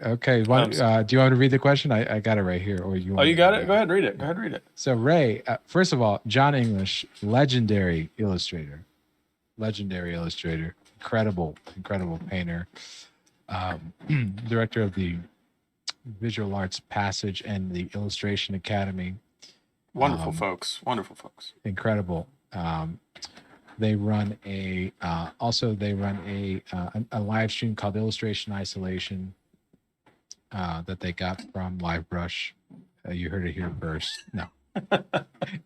Okay. Do you want me to read the question? I got it right here. Or you? Oh, you got it. Go ahead, read it. Go ahead, read it. So Ray, first of all, John English, legendary illustrator, incredible painter, director of the Visual Arts Passage and the Illustration Academy. Wonderful folks. Incredible. They run a live stream called Illustration Isolation that they got from LiveBrush. You heard it here first. No,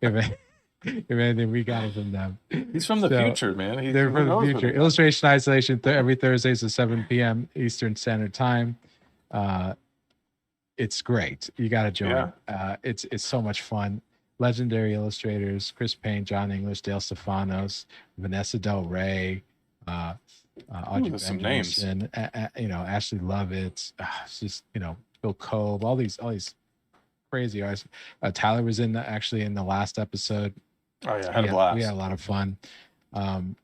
if anything, we got it from them. He's from the future, man. They're from the future. Illustration Isolation every Thursdays at 7 p.m. Eastern Standard Time. It's great. You got to join. Yeah. It's so much fun. Legendary illustrators: Chris Payne, John English, Dale Stefanos, Vanessa Del Rey, Audrey some names. and Ashley Lovett. It's just Bill Cove. All these crazy artists. Tyler was actually in the last episode. Oh yeah, had a blast. We had a lot of fun. And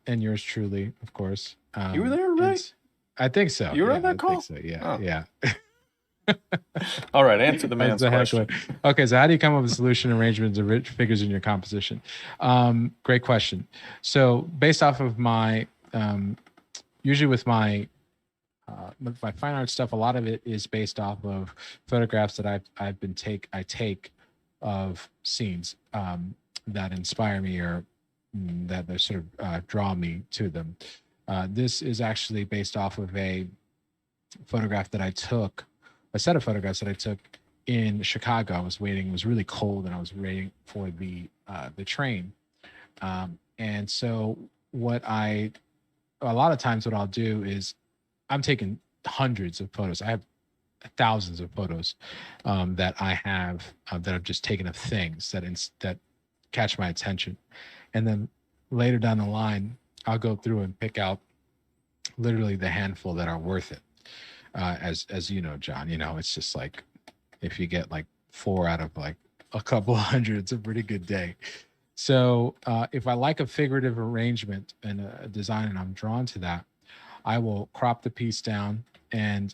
yours truly, of course. You were there, right? I think so. You were on that call? So. Yeah, oh. yeah. All right, answer the man's question. Okay, so how do you come up with solution arrangements of rich figures in your composition? Great question. So based off of my, usually with my fine art stuff, a lot of it is based off of photographs that I take of scenes that inspire me or that they sort of draw me to them. This is actually based off of a set of photographs that I took in Chicago. I was waiting, it was really cold, and I was waiting for the train. And so a lot of times what I'll do is I'm taking hundreds of photos. I have thousands of photos that I have that I've just taken of things that catch my attention. And then later down the line, I'll go through and pick out literally the handful that are worth it. As you know, John, it's just like if you get like 4 out of like a couple hundred, it's a pretty good day. So if I like a figurative arrangement and a design and I'm drawn to that, I will crop the piece down and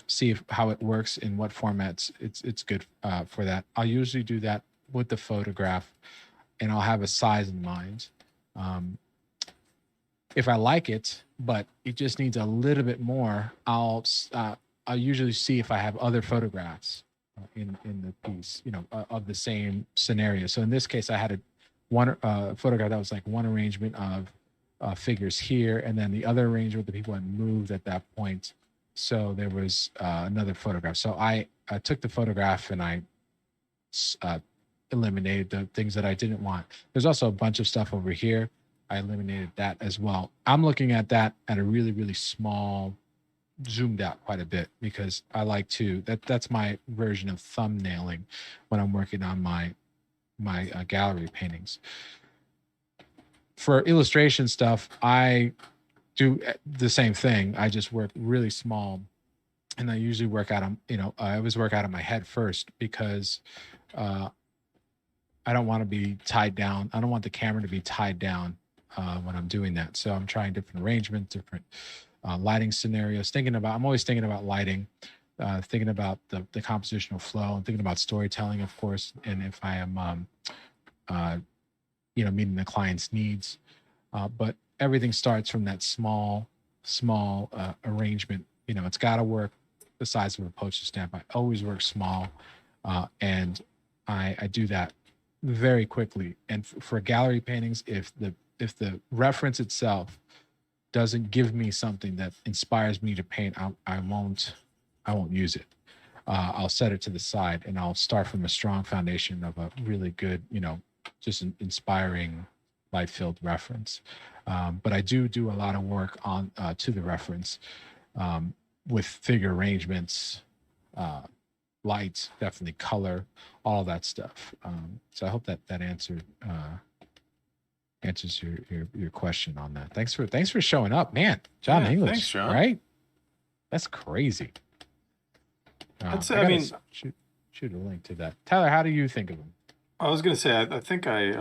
see how it works, in what formats it's good for that. I'll usually do that with the photograph, and I'll have a size in mind. If I like it, but it just needs a little bit more, I'll usually see if I have other photographs in the piece, of the same scenario. So in this case, I had one photograph that was like one arrangement of figures here, and then the other arrangement, the people had moved at that point. So there was another photograph. So I took the photograph and I uh, eliminated the things that I didn't want. There's also a bunch of stuff over here. I eliminated that as well. I'm looking at that at a really, really small, zoomed out quite a bit, because I like to, that's my version of thumbnailing when I'm working on my gallery paintings. For illustration stuff, I do the same thing. I just work really small, and I usually work out of, I always work out of my head first, because uh, I don't want to be tied down. I don't want the camera to be tied down when I'm doing that. So I'm trying different arrangements, different lighting scenarios. I'm always thinking about lighting, thinking about the compositional flow, and thinking about storytelling, of course. And if I am, meeting the client's needs, but everything starts from that small arrangement. It's got to work the size of a postage stamp. I always work small, and I do that very quickly. And for gallery paintings, if the reference itself doesn't give me something that inspires me to paint, I won't use it. I'll set it to the side, and I'll start from a strong foundation of a really good, just an inspiring, light-filled reference. But I do a lot of work on to the reference, with figure arrangements, lights, definitely color, all that stuff. So I hope that answers your question on that. Thanks for showing up, man. John Yeah, English, thanks, John. right? That's crazy. Shoot a link to that. Tyler, how do you think of them? I was gonna say I think I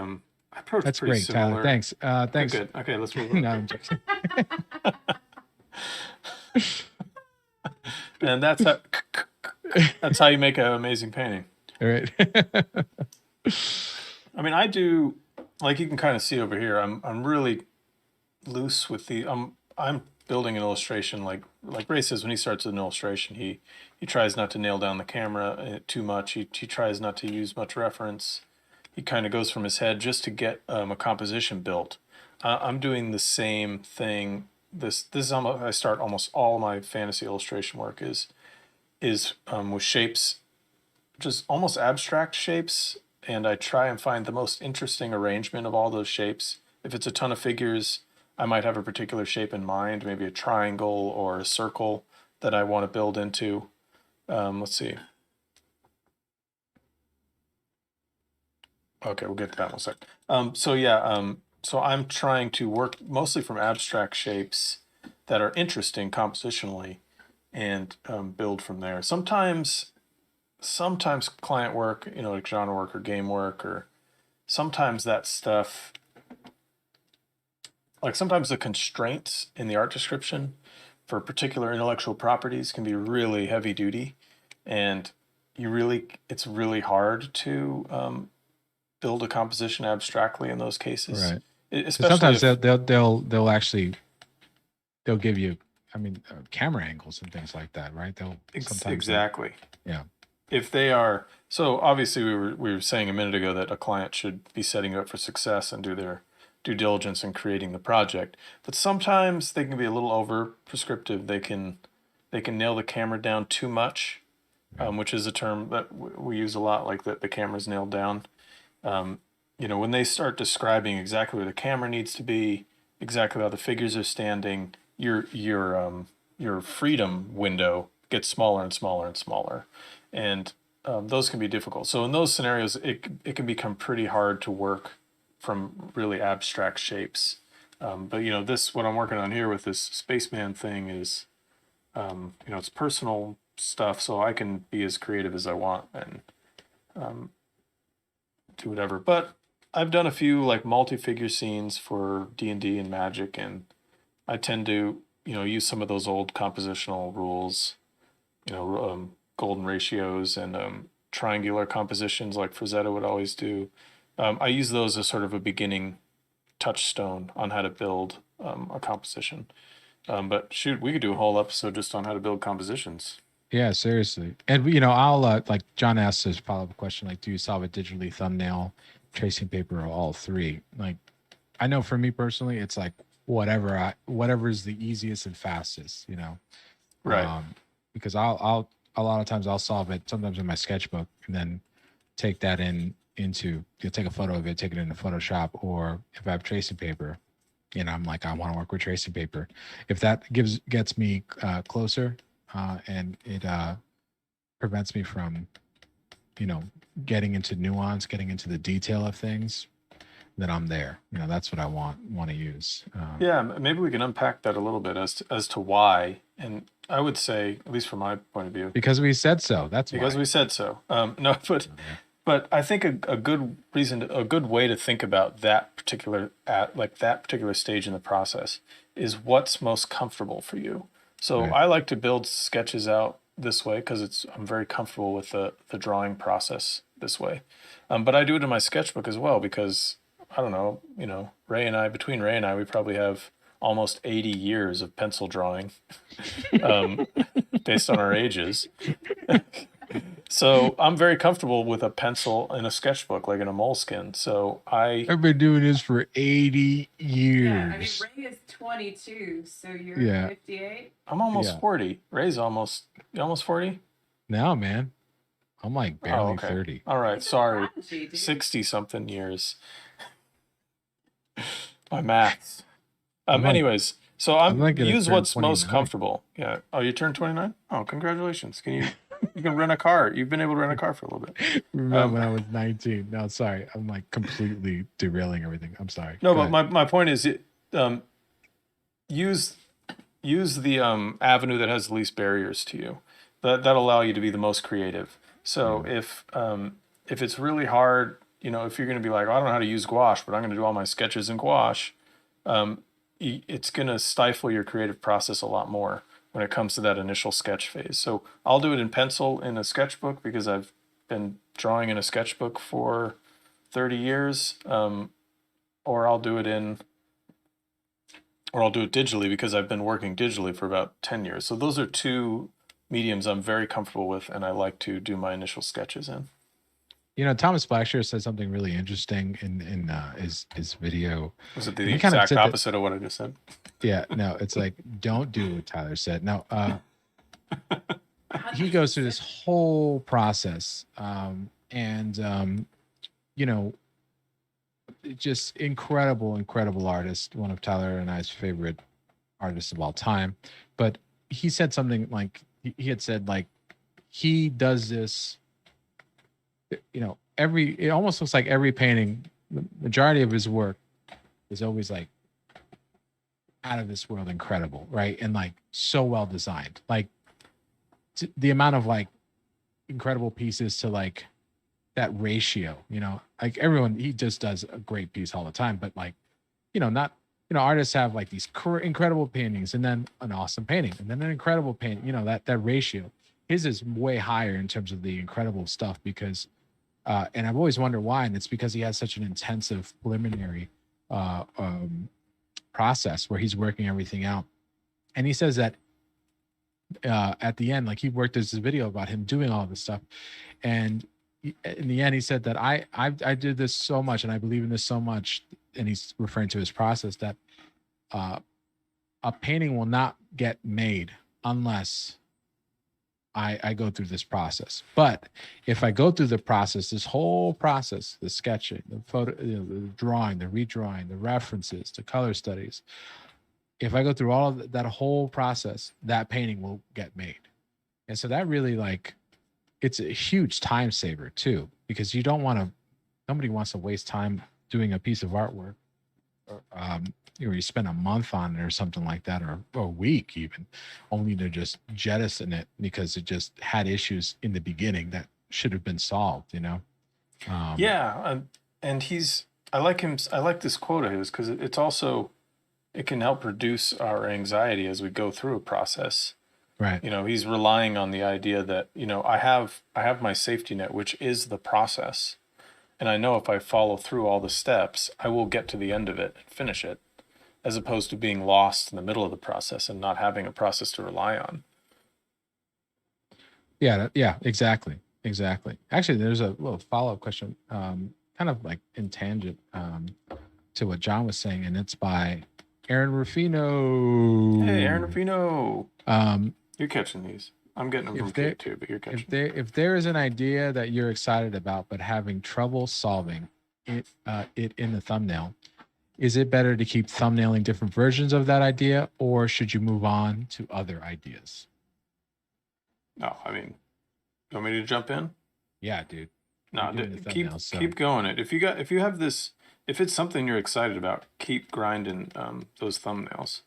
approached That's pretty great, similar. Tyler. Thanks. Thanks. Good. Okay, let's move on. No, I'm joking. And that's how you make an amazing painting. All right. I mean, I do, like you can kind of see over here. I'm really loose with the I'm building an illustration like Ray says. When he starts with an illustration, he tries not to nail down the camera too much. He tries not to use much reference. He kind of goes from his head just to get a composition built. I'm doing the same thing. This is almost, I start almost all my fantasy illustration work is with shapes, just almost abstract shapes, and I try and find the most interesting arrangement of all those shapes. If it's a ton of figures, I might have a particular shape in mind, maybe a triangle or a circle that I want to build into. Let's see. Okay, we'll get to that in a sec. So I'm trying to work mostly from abstract shapes that are interesting compositionally, and build from there. Sometimes client work, like genre work or game work, or sometimes that stuff, like sometimes the constraints in the art description for particular intellectual properties can be really heavy duty, and it's really hard to build a composition abstractly in those cases. Right. Especially sometimes they'll actually give you, camera angles and things like that, right? Exactly. Yeah. If they are, so obviously we were saying a minute ago that a client should be setting you up for success and do their due diligence in creating the project. But sometimes they can be a little over prescriptive. They can nail the camera down too much, which is a term that we use a lot, like the camera's nailed down. When they start describing exactly where the camera needs to be, exactly how the figures are standing, your freedom window gets smaller and smaller and smaller, and those can be difficult. So in those scenarios, it can become pretty hard to work from really abstract shapes. But what I'm working on here with this spaceman thing is, it's personal stuff, so I can be as creative as I want and do whatever. But I've done a few like multi-figure scenes for D&D and Magic, and I tend to use some of those old compositional rules, golden ratios and triangular compositions like Frazetta would always do. I use those as sort of a beginning touchstone on how to build a composition. But shoot, we could do a whole episode just on how to build compositions. Yeah, seriously. And I'll like John asked his follow-up question, like, do you solve it digitally, thumbnail, tracing paper, or all three? Like, I know for me personally, it's like whatever is the easiest and fastest, Right. because I'll a lot of times I'll solve it sometimes in my sketchbook and then take that into you'll take a photo of it, take it into Photoshop, or if I have tracing paper, I'm like, I want to work with tracing paper. If that gets me closer, and it prevents me from, you know, getting into nuance, getting into the detail of things, then I'm there. That's what I want to use. Yeah, maybe we can unpack that a little bit as to why. And I would say, at least from my point of view, Because we said so. That's because why. we said so. No, but I think a good reason, a good way to think about that particular that particular stage in the process is what's most comfortable for you. So Right. I like to build sketches out this way because I'm very comfortable with the drawing process this way. But I do it in my sketchbook as well because I don't know, between Ray and I, we probably have almost 80 years of pencil drawing, um, based on our ages. So I'm very comfortable with a pencil in a sketchbook, like in a moleskin. So I've been doing this for 80 Yeah, I mean, years. Ray is 22, so you're Yeah. 58. I'm almost Yeah. 40. Ray's you almost 40? Now, man, I'm like Oh, barely okay. 30. All right, He's a sorry. prodigy, dude. 60 something years. My maths. I'm like, Anyways, so I'm like gonna use turn what's most 29. comfortable. Yeah. Oh, you turned 29? Oh, congratulations. You can rent a car. You've been able to rent a car for a little bit. Remember when I was 19? No, sorry. I'm like completely derailing everything. I'm sorry. No, Go but ahead. my point is, use the avenue that has the least barriers to you. That allow you to be the most creative. So if it's really hard, if you're going to be like, oh, I don't know how to use gouache, but I'm going to do all my sketches in gouache, it's going to stifle your creative process a lot more when it comes to that initial sketch phase. So I'll do it in pencil in a sketchbook because I've been drawing in a sketchbook for 30 years, or I'll do it digitally because I've been working digitally for about 10 years. So those are two mediums I'm very comfortable with and I like to do my initial sketches in. Thomas Blackshear said something really interesting in his video. Was it And the he kind of exact said that, opposite of what I just said? yeah, no, it's like, don't do what Tyler said. No, he goes through this whole process, and you know, just incredible artist, one of Tyler and I's favorite artists of all time. But he said something like he had said like he does this, it almost looks like every painting, the majority of his work is always like out of this world incredible, right? And like so well designed. Like the amount of like incredible pieces to like that ratio, like everyone, he just does a great piece all the time, but like, not, artists have like these incredible paintings and then an awesome painting and then an incredible painting, that ratio. His is way higher in terms of the incredible stuff because, and I've always wondered why, and it's because he has such an intensive preliminary process where he's working everything out. And he says that at the end, like he worked this video about him doing all this stuff, and in the end, he said that I did this so much, and I believe in this so much, and he's referring to his process that a painting will not get made unless I go through this process. But if I go through the process, this whole process, the sketching, the photo, the drawing, the redrawing, the references, the color studies, if I go through all of that whole process, that painting will get made. And so that really like, it's a huge time saver too, because nobody wants to waste time doing a piece of artwork, or, you spend a month on it or something like that, or a week even, only to just jettison it because it just had issues in the beginning that should have been solved, Yeah, and I like him. I like this quote of his because it can help reduce our anxiety as we go through a process. Right. He's relying on the idea that I have my safety net, which is the process, and I know if I follow through all the steps, I will get to the end of it and finish it, as opposed to being lost in the middle of the process and not having a process to rely on. Yeah. Yeah. Exactly. Actually, there's a little follow-up question, kind of like in tangent to what John was saying, and it's by Aaron Rufino. Hey, Aaron Rufino. Um, You're catching these. I'm getting them from if there Kate too, but you're catching if there is an idea that you're excited about but having trouble solving it in the thumbnail, is it better to keep thumbnailing different versions of that idea, or should you move on to other ideas? No, I mean, you want me to jump in? Yeah, dude. No, You're doing the keep thumbnails, so keep going it. If you have this, if it's something you're excited about, keep grinding those thumbnails,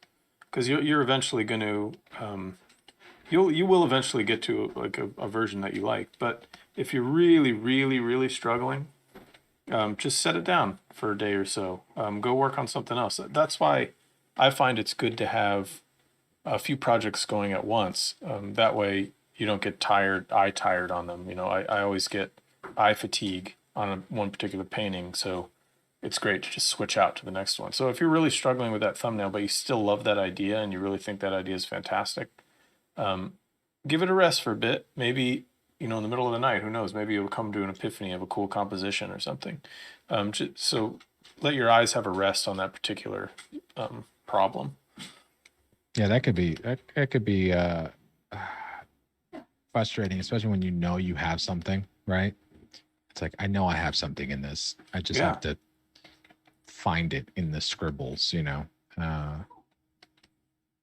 because you're eventually going to you will eventually get to like a version that you like. But if you're really struggling, just set it down for a day or so. Go work on something else. That's why I find it's good to have a few projects going at once. That way you don't get eye tired on them. You know, I always get eye fatigue on one particular painting, so it's great to just switch out to the next one. So if you're really struggling with that thumbnail, but you still love that idea and you really think that idea is fantastic, give it a rest for a bit. Maybe, you know, in the middle of the night, who knows? Maybe you'll come to an epiphany of a cool composition or something. So let your eyes have a rest on that particular problem. yeah, that could be frustrating, especially when you know you have something, right? It's like, I know I have something in this. I just Yeah. have to find it in the scribbles, you know.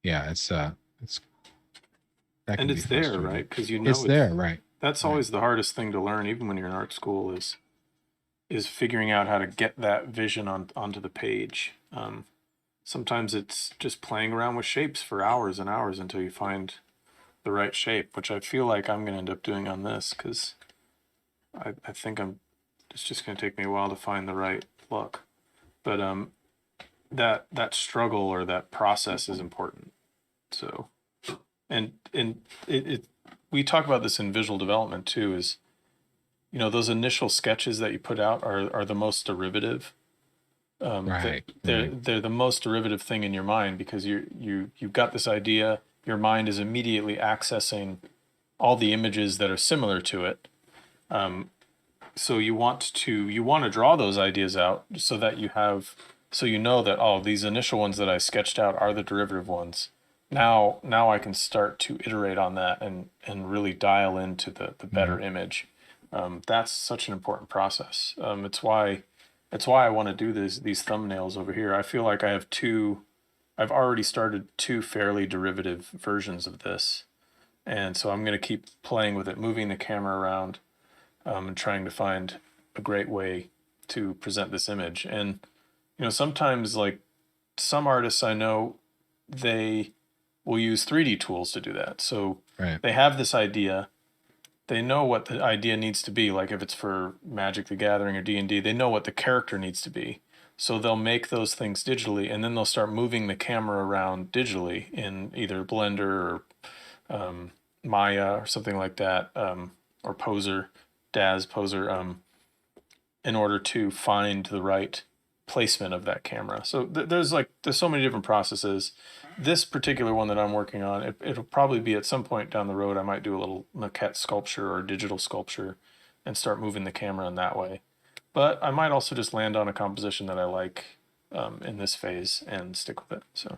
Yeah, it's that And can be it's there, frustrating. right? Because you know It's there, right? That's Right. always the hardest thing to learn, even when you're in art school, is figuring out how to get that vision onto the page. Sometimes it's just playing around with shapes for hours and hours until you find the right shape, which I feel like I'm going to end up doing on this, because I think it's just going to take me a while to find the right look. But that struggle or that process is important. So, and we talk about this in visual development too, is, you know, those initial sketches that you put out are the most derivative. Right. They're the most derivative thing in your mind, because you've got this idea, your mind is immediately accessing all the images that are similar to it. So you want to draw those ideas out so that you know that, oh, these initial ones that I sketched out are the derivative ones. Now I can start to iterate on that and really dial into the better image. That's such an important process. It's why I want to do these thumbnails over here. I feel like I've already started two fairly derivative versions of this. And so I'm going to keep playing with it, moving the camera around, and trying to find a great way to present this image. And, you know, sometimes, like, some artists I know, they will use 3D tools to do that. So Right. they have this idea, they know what the idea needs to be. Like if it's for Magic the Gathering or D&D, they know what the character needs to be. So they'll make those things digitally, and then they'll start moving the camera around digitally in either Blender or Maya or something like that, or Poser, Daz Poser, in order to find the right placement of that camera. So there's so many different processes. This particular one that I'm working on, it'll probably be at some point down the road, I might do a little maquette sculpture or digital sculpture and start moving the camera in that way. But I might also just land on a composition that I like in this phase and stick with it. So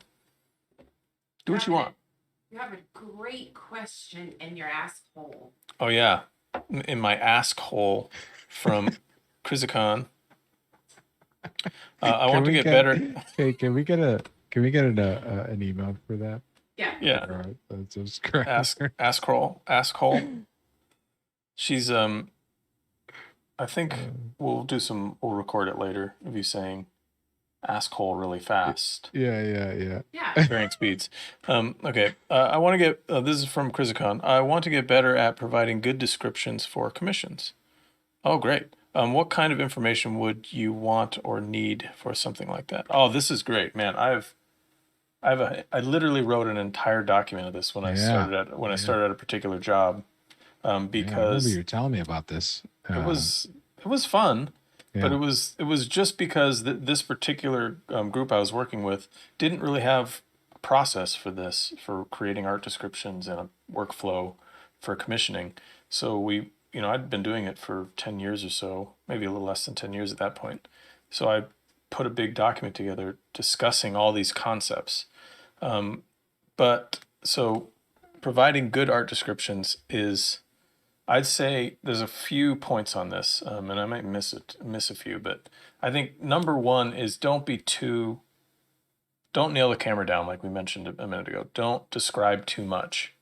do what you want. You have a great question in your asshole. Oh yeah, in my ask hole from Krizikon. I want to get better. Hey, can we get an email for that? Yeah. Yeah. All right, that's just correct. Ask hole. She's I think we'll record it later of you saying ask hole really fast. Yeah. Varying speeds. Okay. I want to get this is from Krizikon. I want to get better at providing good descriptions for commissions. Oh, great. What kind of information would you want or need for something like that? Oh, this is great, man. I literally wrote an entire document of this when I started at a particular job, because I remember you were telling me about this. it was fun, but it was just because this particular group I was working with didn't really have a process for this, for creating art descriptions and a workflow for commissioning. So I'd been doing it for 10 years or so, maybe a little less than 10 years at that point. So put a big document together discussing all these concepts. But so providing good art descriptions is, I'd say there's a few points on this, and I might miss a few, but I think number one is don't nail the camera down like we mentioned a minute ago. Don't describe too much.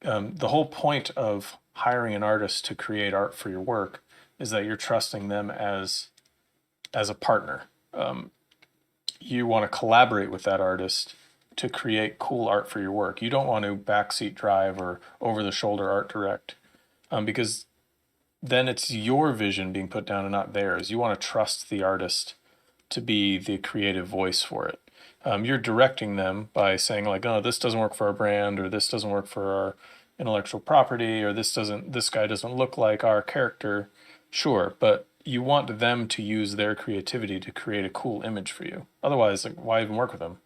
The whole point of hiring an artist to create art for your work is that you're trusting them as a partner. You want to collaborate with that artist to create cool art for your work. You don't want to backseat drive or over the shoulder art direct, because then it's your vision being put down and not theirs. You want to trust the artist to be the creative voice for it. You're directing them by saying like, oh, this doesn't work for our brand, or this doesn't work for our intellectual property, or this guy doesn't look like our character. Sure, but you want them to use their creativity to create a cool image for you. Otherwise, like, why even work with them?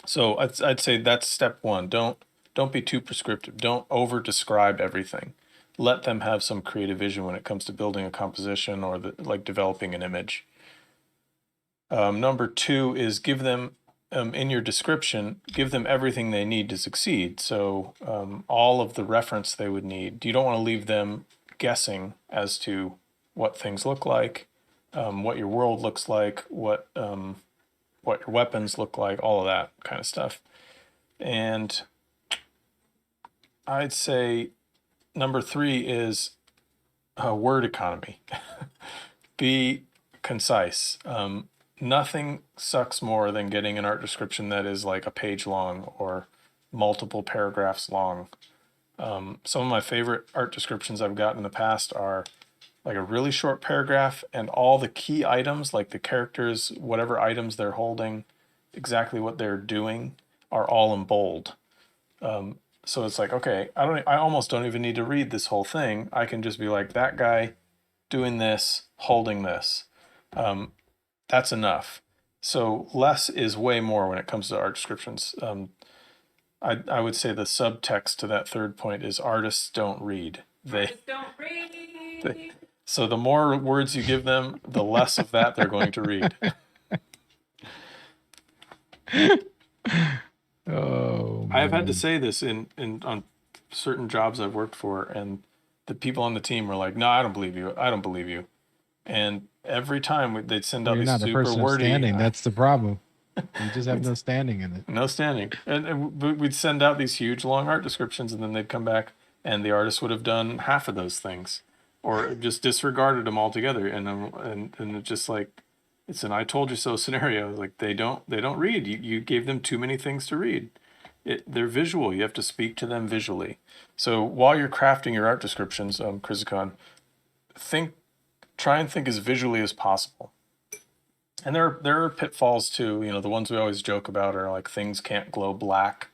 So I'd say that's step one. Don't be too prescriptive. Don't over describe everything. Let them have some creative vision when it comes to building a composition or like developing an image. Number two is give them, in your description, give them everything they need to succeed. So all of the reference they would need. You don't want to leave them guessing as to what things look like, what your world looks like, what your weapons look like, all of that kind of stuff. And I'd say number three is word economy. Be concise. Nothing sucks more than getting an art description that is like a page long or multiple paragraphs long. Some of my favorite art descriptions I've gotten in the past are like a really short paragraph and all the key items, like the characters, whatever items they're holding, exactly what they're doing, are all in bold. So it's like, okay, I almost don't even need to read this whole thing. I can just be like, that guy doing this, holding this. That's enough. So less is way more when it comes to art descriptions. I would say the subtext to that third point is artists don't read. Artists don't read. So the more words you give them, the less of that they're going to read. Oh, I've had to man. say this on certain jobs I've worked for, and the people on the team were like, "No, I don't believe you. I don't believe you." And every time they'd send Well, out you're these not a super person of wordy, standing. That's the problem. You just have no standing in it. no standing, and we'd send out these huge long art descriptions, and then they'd come back, and the artist would have done half of those things, or just disregarded them altogether, and it's just like, it's an "I told you so" scenario. Like they don't read. You gave them too many things to read. They're visual. You have to speak to them visually. So while you're crafting your art descriptions, Chrysikon, try and think as visually as possible. And there are pitfalls too. You know, the ones we always joke about are like things can't glow black.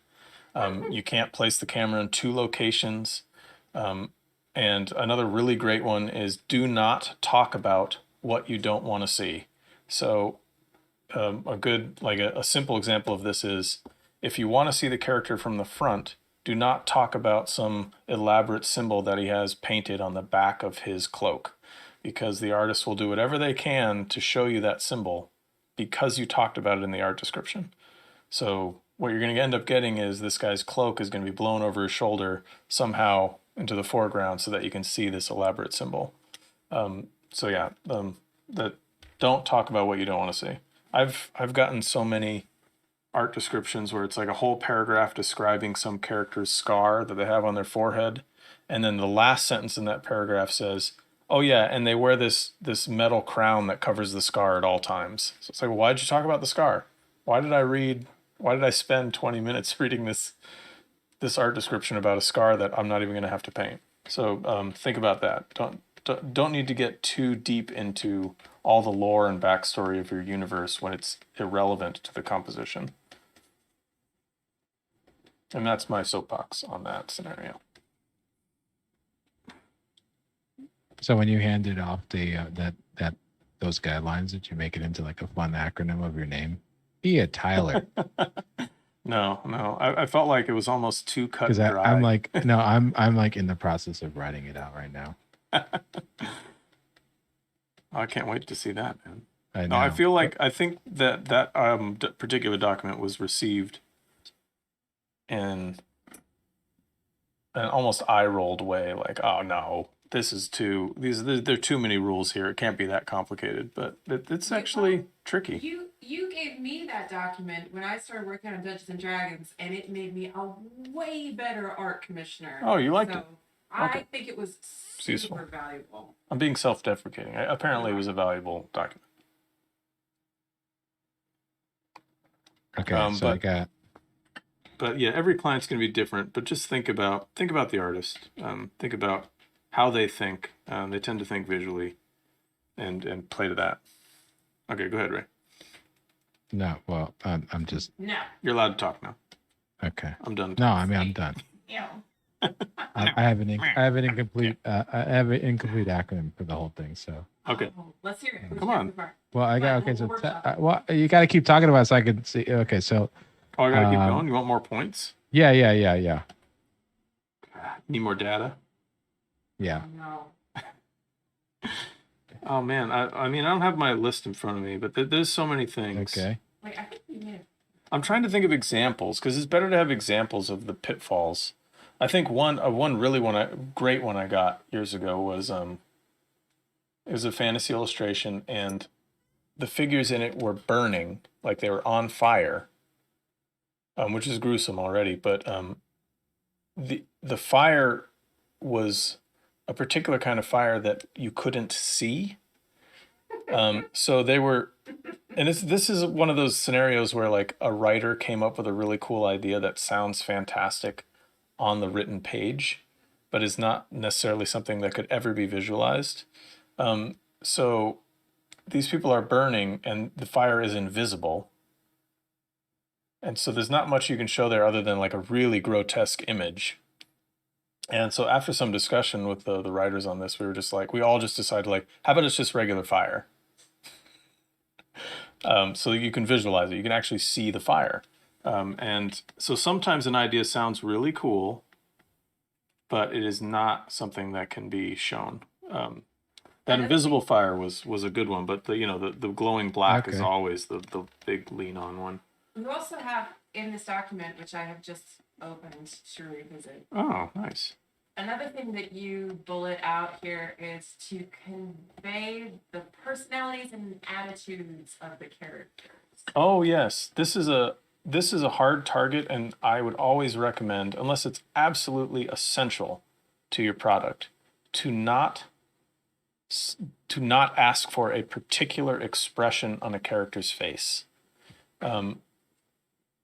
You can't place the camera in two locations. And another really great one is do not talk about what you don't want to see. So a simple example of this is, if you want to see the character from the front, do not talk about some elaborate symbol that he has painted on the back of his cloak, because the artist will do whatever they can to show you that symbol because you talked about it in the art description. So what you're going to end up getting is this guy's cloak is going to be blown over his shoulder somehow into the foreground so that you can see this elaborate symbol. That don't talk about what you don't want to see. I've gotten so many art descriptions where it's like a whole paragraph describing some character's scar that they have on their forehead, and then the last sentence in that paragraph says, "Oh yeah, and they wear this metal crown that covers the scar at all times." So it's like, well, why did you talk about the scar? Why did I spend 20 minutes reading this art description about a scar that I'm not even going to have to paint? So think about that. Don't need to get too deep into all the lore and backstory of your universe when it's irrelevant to the composition. And that's my soapbox on that scenario. So when you handed off those guidelines, did you make it into like a fun acronym of your name? Be a Tyler. No. I felt like it was almost too cut and Because dry. I'm like, no, I'm like in the process of writing it out right now. I can't wait to see that, man. I No, I know. feel like I think that particular document was received in an almost eye-rolled way, like, oh no, this is there are too many rules here. It can't be that complicated, but it's actually tricky. You gave me that document when I started working on Dungeons and Dragons, and it made me a way better art commissioner. Oh, you liked So it? I think it was useful. super valuable. I'm being self-deprecating. Apparently, it was a valuable document. Okay, so I got. But yeah, every client's going to be different. But just think about the artist. Think about how they think. They tend to think visually, and play to that. Okay, go ahead, Ray. No, well, I'm just. No. You're allowed to talk now. Okay. I'm done. No, I mean I'm done. I have an incomplete acronym for the whole thing. So. Okay. Oh, let's hear it. Come on. Well, I got We'll okay. So workshop. well, you got to keep talking about it so I can see. Okay, so. Oh, I gotta keep going. You want more points? Yeah. Need more data? Yeah. No. Oh man, I mean I don't have my list in front of me, but there's so many things. Okay. Like I think we made it. I'm trying to think of examples because it's better to have examples of the pitfalls. I think one great one I got years ago was it was a fantasy illustration and the figures in it were burning, like they were on fire, which is gruesome already. But the fire was a particular kind of fire that you couldn't see. So they were, and this is one of those scenarios where like a writer came up with a really cool idea that sounds fantastic on the written page, but is not necessarily something that could ever be visualized. So these people are burning and the fire is invisible. And so there's not much you can show there other than like a really grotesque image. And so after some discussion with the writers on this, we were just like, we all just decided like, how about it's just regular fire? So you can visualize it. You can actually see the fire. And so sometimes an idea sounds really cool, but it is not something that can be shown. That invisible fire was a good one, but the glowing black is always the big lean on one. You also have in this document, which I have just opened to revisit. Oh, nice. Another thing that you bullet out here is to convey the personalities and attitudes of the characters. Oh yes, this is a hard target, and I would always recommend, unless it's absolutely essential to your product, to not ask for a particular expression on a character's face.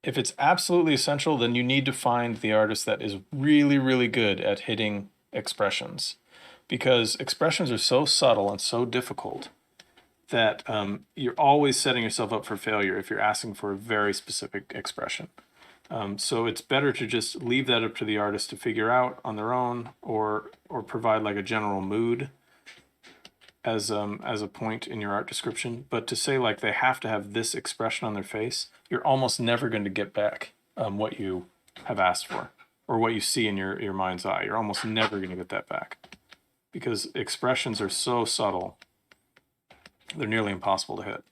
If it's absolutely essential, then you need to find the artist that is really, really good at hitting expressions, because expressions are so subtle and so difficult that you're always setting yourself up for failure if you're asking for a very specific expression. So it's better to just leave that up to the artist to figure out on their own, or provide like a general mood as a point in your art description. But to say like they have to have this expression on their face, you're almost never going to get back what you have asked for or what you see in your mind's eye. You're almost never going to get that back because expressions are so subtle. They're nearly impossible to hit.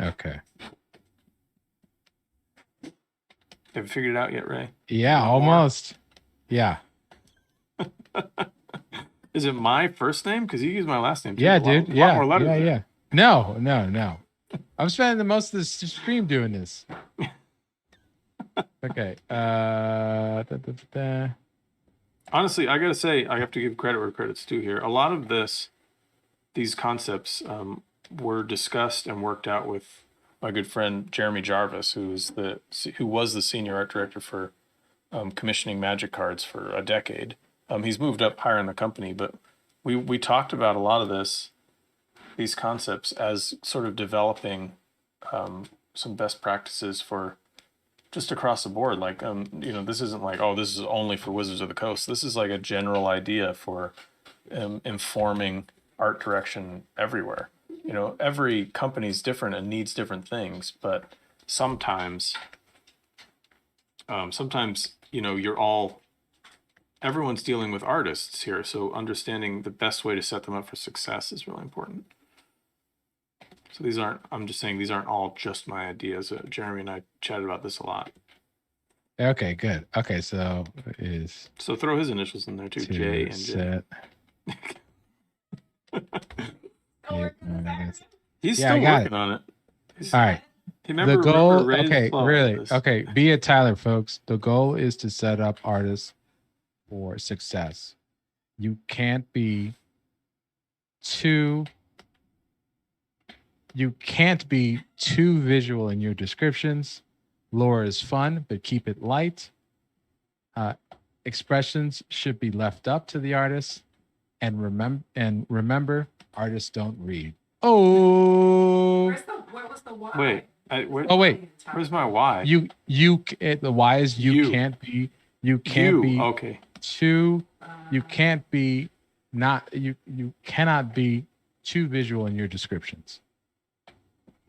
Okay. Have you figured it out yet, Ray? Yeah, almost. Yeah. Is it my first name? Because you use my last name too. Yeah, dude. Yeah. Lot more letters there. Yeah. No. I'm spending the most of this stream doing this. Okay. Honestly, I gotta say, I have to give credit where credit's due here. A lot of these concepts were discussed and worked out with my good friend Jeremy Jarvis, who was the senior art director for commissioning magic cards for a decade. He's moved up higher in the company, but we talked about a lot of these concepts as sort of developing some best practices for just across the board. Like, this isn't like, oh, this is only for Wizards of the Coast. This is like a general idea for informing art direction everywhere. Every company's different and needs different things, but sometimes you're all everyone's dealing with artists here, so understanding the best way to set them up for success is really important. So these aren't, I'm just saying these aren't all just my ideas. Jeremy and I chatted about this a lot. Okay, good. Okay, so is So throw his initials in there too, J to and J. set. Still working this acronym? He's Yeah, I still got working on it. All right. He The remember goal, Ray's okay, club with really, this. okay. Be it Tyler, folks. The goal is to set up artists for success. You can't be too. You can't be too visual in your descriptions. Lore is fun, but keep it light. Expressions should be left up to the artist, and remember, artists don't read. Oh, What was the why? Wait, oh wait. Where's my why? The why is you You. can't be Okay. too. You can't be not. You cannot be too visual in your descriptions.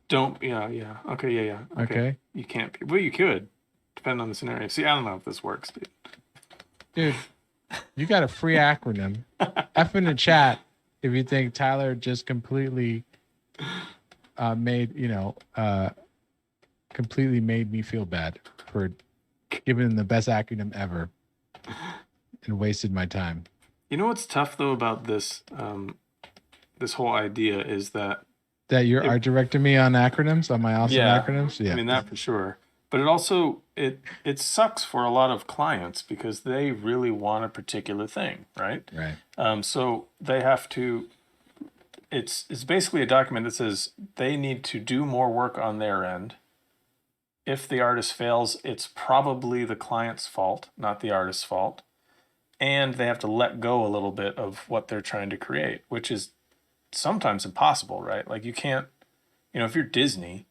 Don't. Yeah. Okay. Yeah. Okay. You can't be. Well, you could, depending on the scenario. See, I don't know if this works, Dude, you got a free acronym. F in the chat if you think Tyler just completely completely made me feel bad for giving him the best acronym ever and wasted my time. You know what's tough though about this this whole idea is that you're art directing me on acronyms, on my awesome acronyms. Yeah, I mean that for sure. But it also it sucks for a lot of clients because they really want a particular thing, right? Right. So they have to. It's basically a document that says they need to do more work on their end. If the artist fails, it's probably the client's fault, not the artist's fault. And they have to let go a little bit of what they're trying to create, which is sometimes impossible, right? Like you can't, if you're Disney,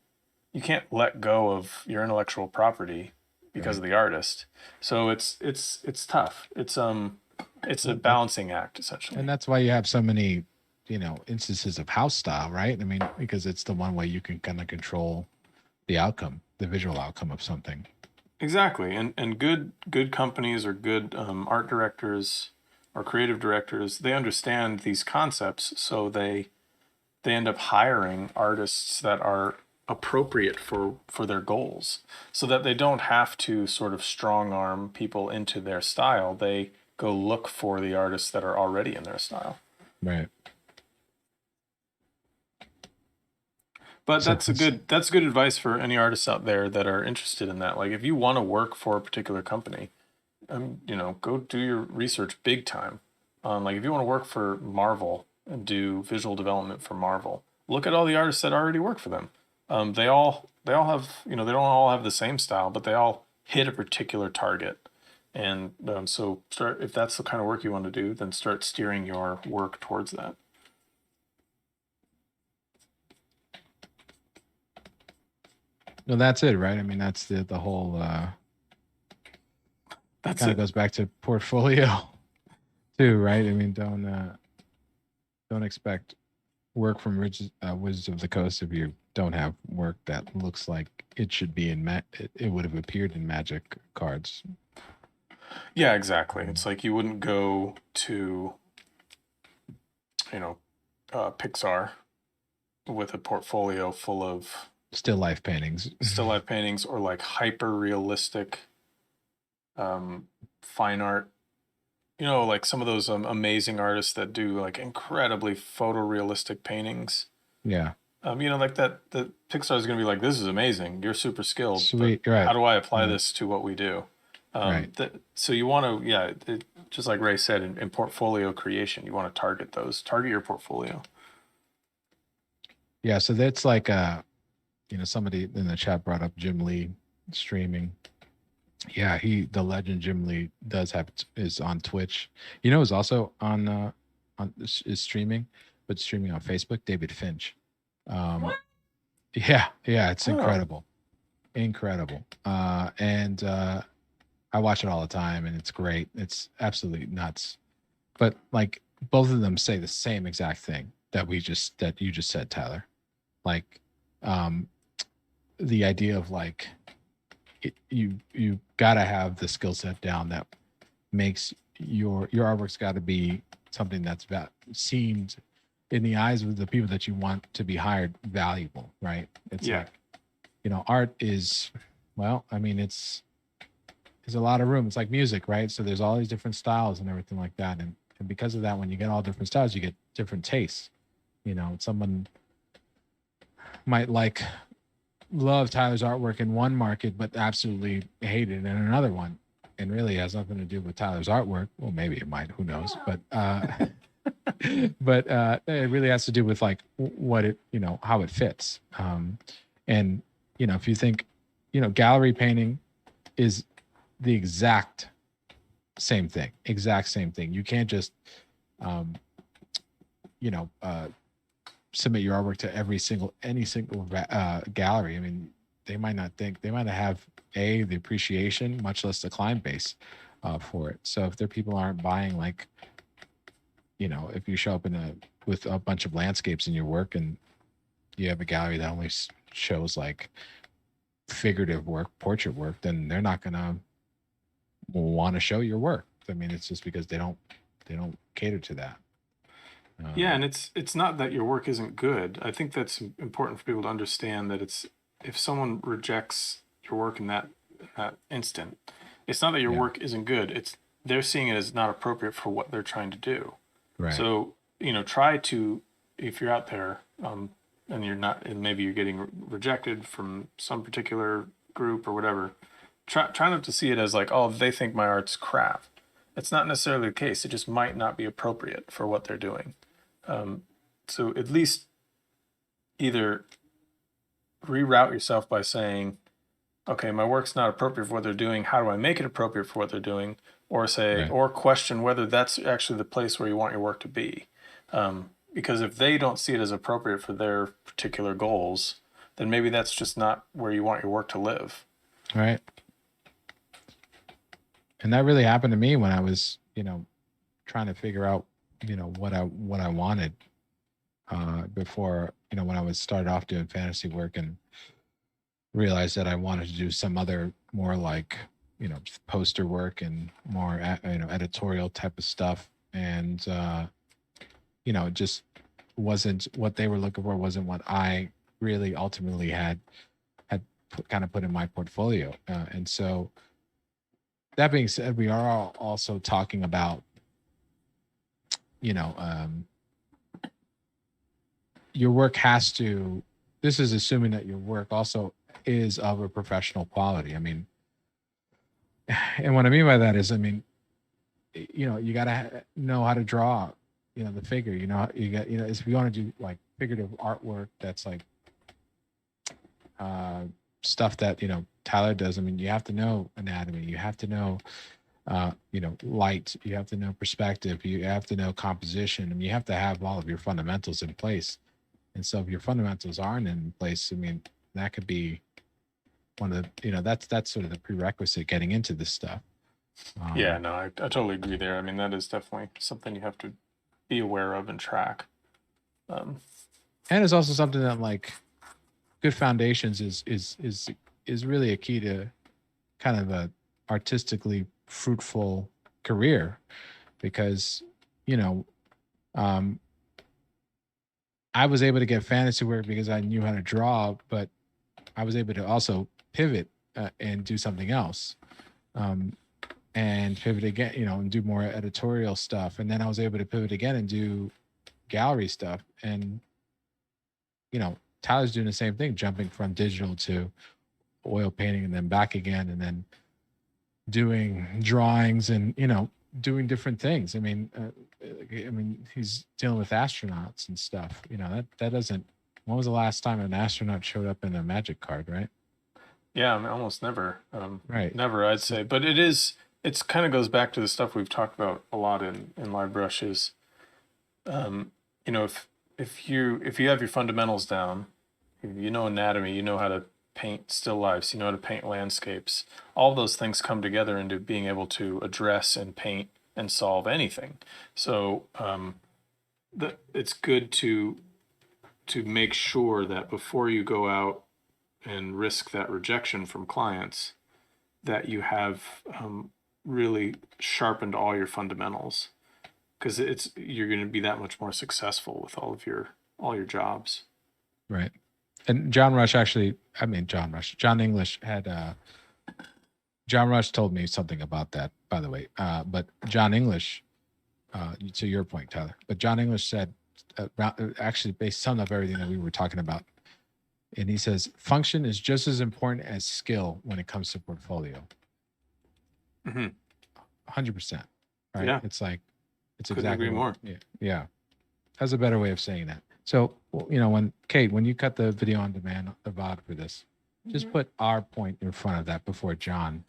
you can't let go of your intellectual property because of the artist. So it's tough. It's a balancing act essentially. And that's why you have so many, instances of house style, right? I mean, because it's the one way you can kind of control the outcome, the visual outcome of something. Exactly, and good companies or good art directors or creative directors, they understand these concepts, so they end up hiring artists that are appropriate for their goals, so that they don't have to sort of strong arm people into their style. They go look for the artists that are already in their style. Right. But that's good advice for any artists out there that are interested in that. Like if you want to work for a particular company, go do your research big time. Like if you want to work for Marvel and do visual development for Marvel, look at all the artists that already work for them. They all have, they don't all have the same style, but they all hit a particular target. And so if that's the kind of work you want to do, then start steering your work towards that. No, that's it, right? I mean, that's the whole. That kind of goes back to portfolio, too, right? I mean, don't expect work from Wizards of the Coast if you don't have work that looks like it should be in it would have appeared in Magic cards. Yeah, exactly. It's like you wouldn't go to, Pixar with a portfolio full of still life paintings or like hyper realistic fine art, like some of those amazing artists that do like incredibly photorealistic paintings. Yeah. Like that Pixar is going to be like, this is amazing, you're super skilled. Sweet. Right. How do I apply this to what we do? Right. So you want to, just like Ray said, in portfolio creation, you want to target your portfolio. Yeah. So that's like, somebody in the chat brought up Jim Lee streaming. Yeah, the legend Jim Lee is on Twitch. Is also is streaming, but streaming on Facebook. David Finch. What? Yeah, it's incredible, incredible. And I watch it all the time, and it's great. It's absolutely nuts. But like both of them say the same exact thing that you just said, Tyler. Like, the idea of like you gotta have the skill set down that makes your artwork's got to be something that's seemed in the eyes of the people that you want to be hired valuable, right? It's Yeah. like, art is, well, I mean, there's a lot of room. It's like music, right? So there's all these different styles and everything like that. And because of that, when you get all different styles, you get different tastes. Someone might love Tyler's artwork in one market, but absolutely hate it in another one. And really has nothing to do with Tyler's artwork. Well, maybe it might, who knows? But but it really has to do with like what it, how it fits. And if you think, gallery painting is the exact same thing. You can't just submit your artwork to any single gallery. I mean, they might not have the appreciation, much less the client base for it. So if their people aren't buying, like, if you show up with a bunch of landscapes in your work and you have a gallery that only shows like figurative work, portrait work, then they're not gonna want to show your work. I mean, it's just because they don't cater to that. Yeah, and it's not that your work isn't good. I think that's important for people to understand that if someone rejects your work in that instant, it's not that your Yeah. work isn't good. It's they're seeing it as not appropriate for what they're trying to do. Right. So try to, if you're out there and you're not, and maybe you're getting rejected from some particular group or whatever, try not to see it as like, oh, they think my art's crap. It's not necessarily the case. It just might not be appropriate for what they're doing. So at least either reroute yourself by saying, okay, my work's not appropriate for what they're doing. How do I make it appropriate for what they're doing? Or say, Right. or question whether that's actually the place where you want your work to be. Because if they don't see it as appropriate for their particular goals, then maybe that's just not where you want your work to live. Right. And that really happened to me when I was, trying to figure out, what I wanted before, when I was started off doing fantasy work and realized that I wanted to do some other more like, poster work and more, editorial type of stuff. And, it just wasn't what they were looking for, wasn't what I really ultimately had kind of put in my portfolio. And so that being said, we are all also talking about, your work has to, this is assuming that your work also is of a professional quality. I mean, and what I mean by that is, I mean, you got to know how to draw, the figure, you got, if you want to do like figurative artwork, that's like stuff that, Tyler does. I mean, you have to know anatomy, you have to know, light, you have to know perspective, you have to know composition. I mean, you have to have all of your fundamentals in place. And so if your fundamentals aren't in place, I mean, that could be one of the, that's sort of the prerequisite getting into this stuff. Yeah, no, I totally agree there. I mean, that is definitely something you have to be aware of and track. And it's also something that, like, good foundations is really a key to kind of a artistically fruitful career, because I was able to get fantasy work because I knew how to draw, but I was able to also pivot and do something else, and pivot again, and do more editorial stuff. And then I was able to pivot again and do gallery stuff. And, Tyler's doing the same thing, jumping from digital to oil painting and then back again, and then doing drawings and, doing different things. I mean, he's dealing with astronauts and stuff. That doesn't. When was the last time an astronaut showed up in a magic card, right? Yeah, I mean, almost never. Right. Never, I'd say. But it's kind of goes back to the stuff we've talked about a lot in LiveBrush is, if you have your fundamentals down, you know anatomy, you know how to paint still lifes, you know how to paint landscapes. All those things come together into being able to address and paint and solve anything. So it's good to make sure that before you go out and risk that rejection from clients, that you have really sharpened all your fundamentals, because you're going to be that much more successful with all your jobs. Right. And John English had John Rush told me something about that, by the way. But John English, to your point, Tyler, but John English said, actually, they summed up everything that we were talking about. And he says, function is just as important as skill when it comes to portfolio. 100%. Right. Yeah. It's like, it's Couldn't exactly agree more. Yeah. That's a better way of saying that. So, when Kate, when you cut the video on demand, the VOD for this, just put our point in front of that before John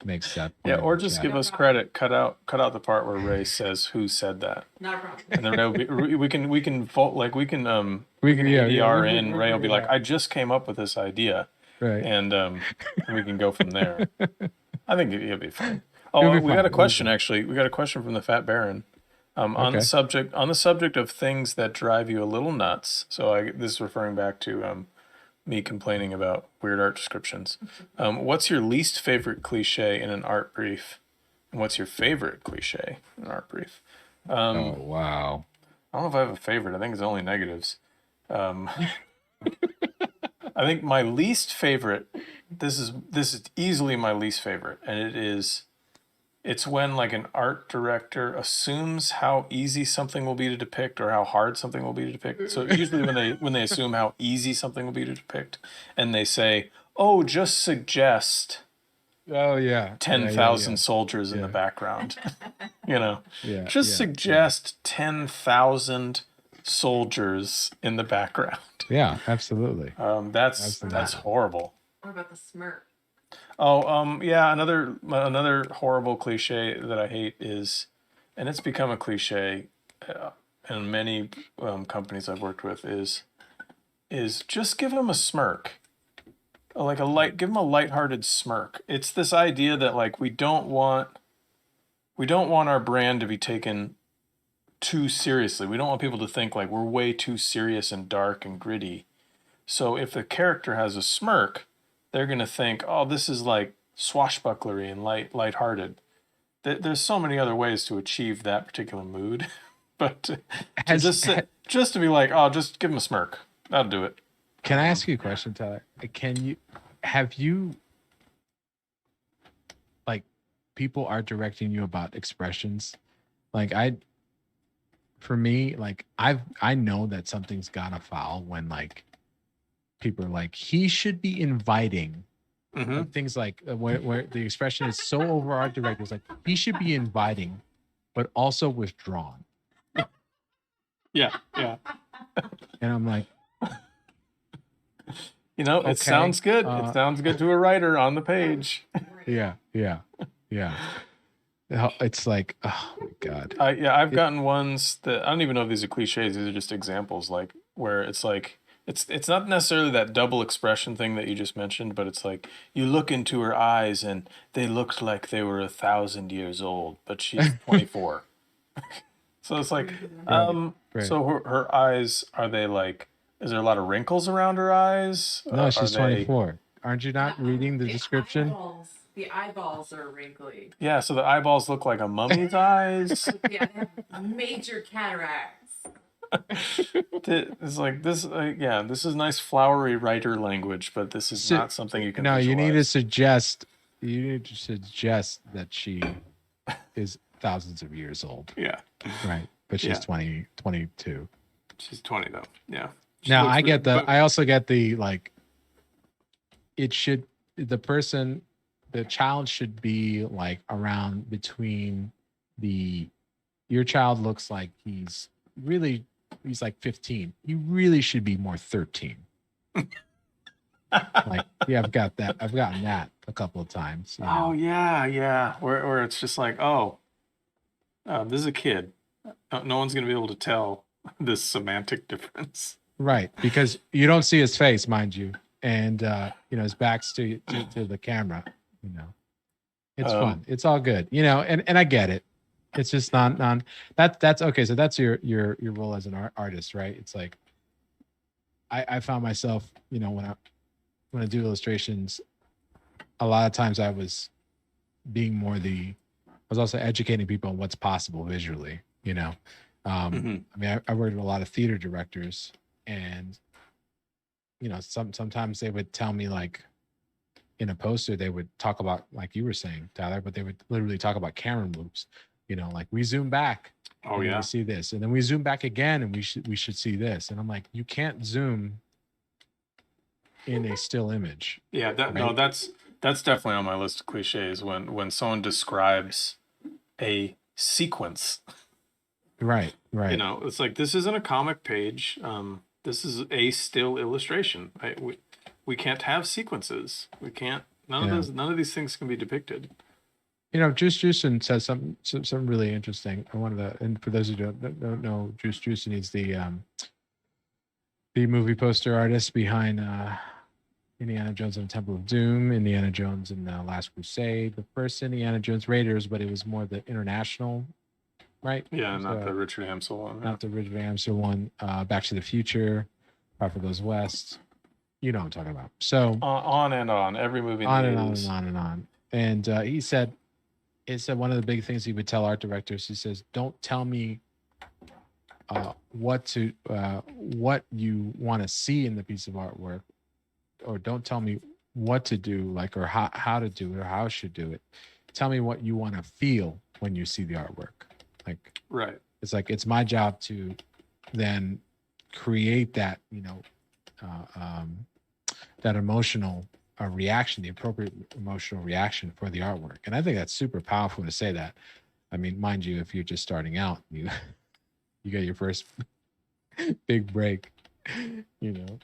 makes that point. Yeah, or just give us credit. Cut out the part where Ray says who said that. Not a problem. And then Ray we can vote, like we can ADR in. Ray will be like, I just came up with this idea, right? And we can go from there. I think it'll be fine. Oh, we got a question actually. We got a question from the Fat Baron. On the subject of things that drive you a little nuts. So this is referring back to me complaining about weird art descriptions. What's your least favorite cliche in an art brief? And what's your favorite cliche in an art brief? Oh, wow. I don't know if I have a favorite. I think it's only negatives. I think my least favorite, this is easily my least favorite, and it's when like an art director assumes how easy something will be to depict or how hard something will be to depict. So usually when they assume how easy something will be to depict, and they say, "Oh, just suggest." Oh yeah. 10,000 soldiers in the background. Just suggest 10,000 soldiers in the background. Yeah, absolutely. That's horrible. What about the smirk? Oh, yeah. Another horrible cliche that I hate is, and it's become a cliche in many companies I've worked with, is just give them a smirk, give them a lighthearted smirk. It's this idea that like we don't want our brand to be taken too seriously. We don't want people to think like we're way too serious and dark and gritty. So if the character has a smirk, they're going to think, oh, this is like swashbucklery and lighthearted. There's so many other ways to achieve that particular mood. But just to be like, oh, just give them a smirk. That'll do it. Can I ask you a question, Tyler? Have you, like, people are directing you about expressions? Like for me, like I know that something's gone afoul when like people are like, he should be inviting. Like, things like where the expression is so over art directors, like he should be inviting, but also withdrawn. Yeah. And I'm like, it sounds good. It sounds good to a writer on the page. Yeah. It's like, oh my God. I've gotten ones that I don't even know if these are cliches. These are just examples, like where it's like, it's not necessarily that double expression thing that you just mentioned, but it's like you look into her eyes and they looked like they were 1,000 years old, but she's 24. So it's like, right. So her eyes, are they like, is there a lot of wrinkles around her eyes? No, she's 24. Aren't you not reading the description? The eyeballs are wrinkly. Yeah, so the eyeballs look like a mummy's eyes. Yeah, they have major cataracts. It's like this. This is nice flowery writer language, but this is not something you can. No, visualize. You need to suggest that she is thousands of years old. Yeah. Right, but she's 22. She's 20 though. Yeah. Now I get I also get the like. The child should be like around between your child looks like he's like 15. He really should be more 13. Like, yeah, I've gotten that a couple of times. Oh yeah. Where it's just like, this is a kid. No one's gonna be able to tell this semantic difference. Right, because you don't see his face, mind you, and his back's to the camera. It's fun. It's all good. And I get it. It's just that's okay. So that's your role as an artist, right? It's like I found myself, when I do illustrations, a lot of times I was, being more I was also educating people on what's possible visually, you know. Mm-hmm. I mean, I worked with a lot of theater directors, and you know, sometimes they would tell me, like, in a poster, they would talk about, like you were saying, Tyler, but they would literally talk about camera moves. You know, like we zoom back Oh and then yeah. we see this, and then we zoom back again and we should see this. And I'm like, you can't zoom in a still image. Yeah, no, Right? that's definitely on my list of cliches when someone describes a sequence. Right, You right. know, it's like this isn't a comic page. This is a still illustration. We can't have sequences. We can't. Yeah. None of these things can be depicted. You know, Juice Juicin says something really interesting. One of the, and for those who don't know, Juice Juicin is the movie poster artist behind Indiana Jones and the Temple of Doom, Indiana Jones and the Last Crusade, the first Indiana Jones Raiders, but it was more the international, right? Yeah, It was, not the Richard Hampson one. not the Richard Ramsey one. Back to the Future, Prophet Goes West. You know what I'm talking about. So On and on. Every movie in on the and on 80s. and on and on. And he said one of the big things he would tell art directors. He says, "Don't tell me what you want to see in the piece of artwork, or don't tell me what to do, like, or how to do it, or how I should do it. Tell me what you want to feel when you see the artwork." Like, Right. it's like, it's my job to then create that, you know, that emotional reaction, the appropriate emotional reaction for the artwork. And I think that's super powerful to say that. I mean, mind you, if you're just starting out, you get your first big break, you know.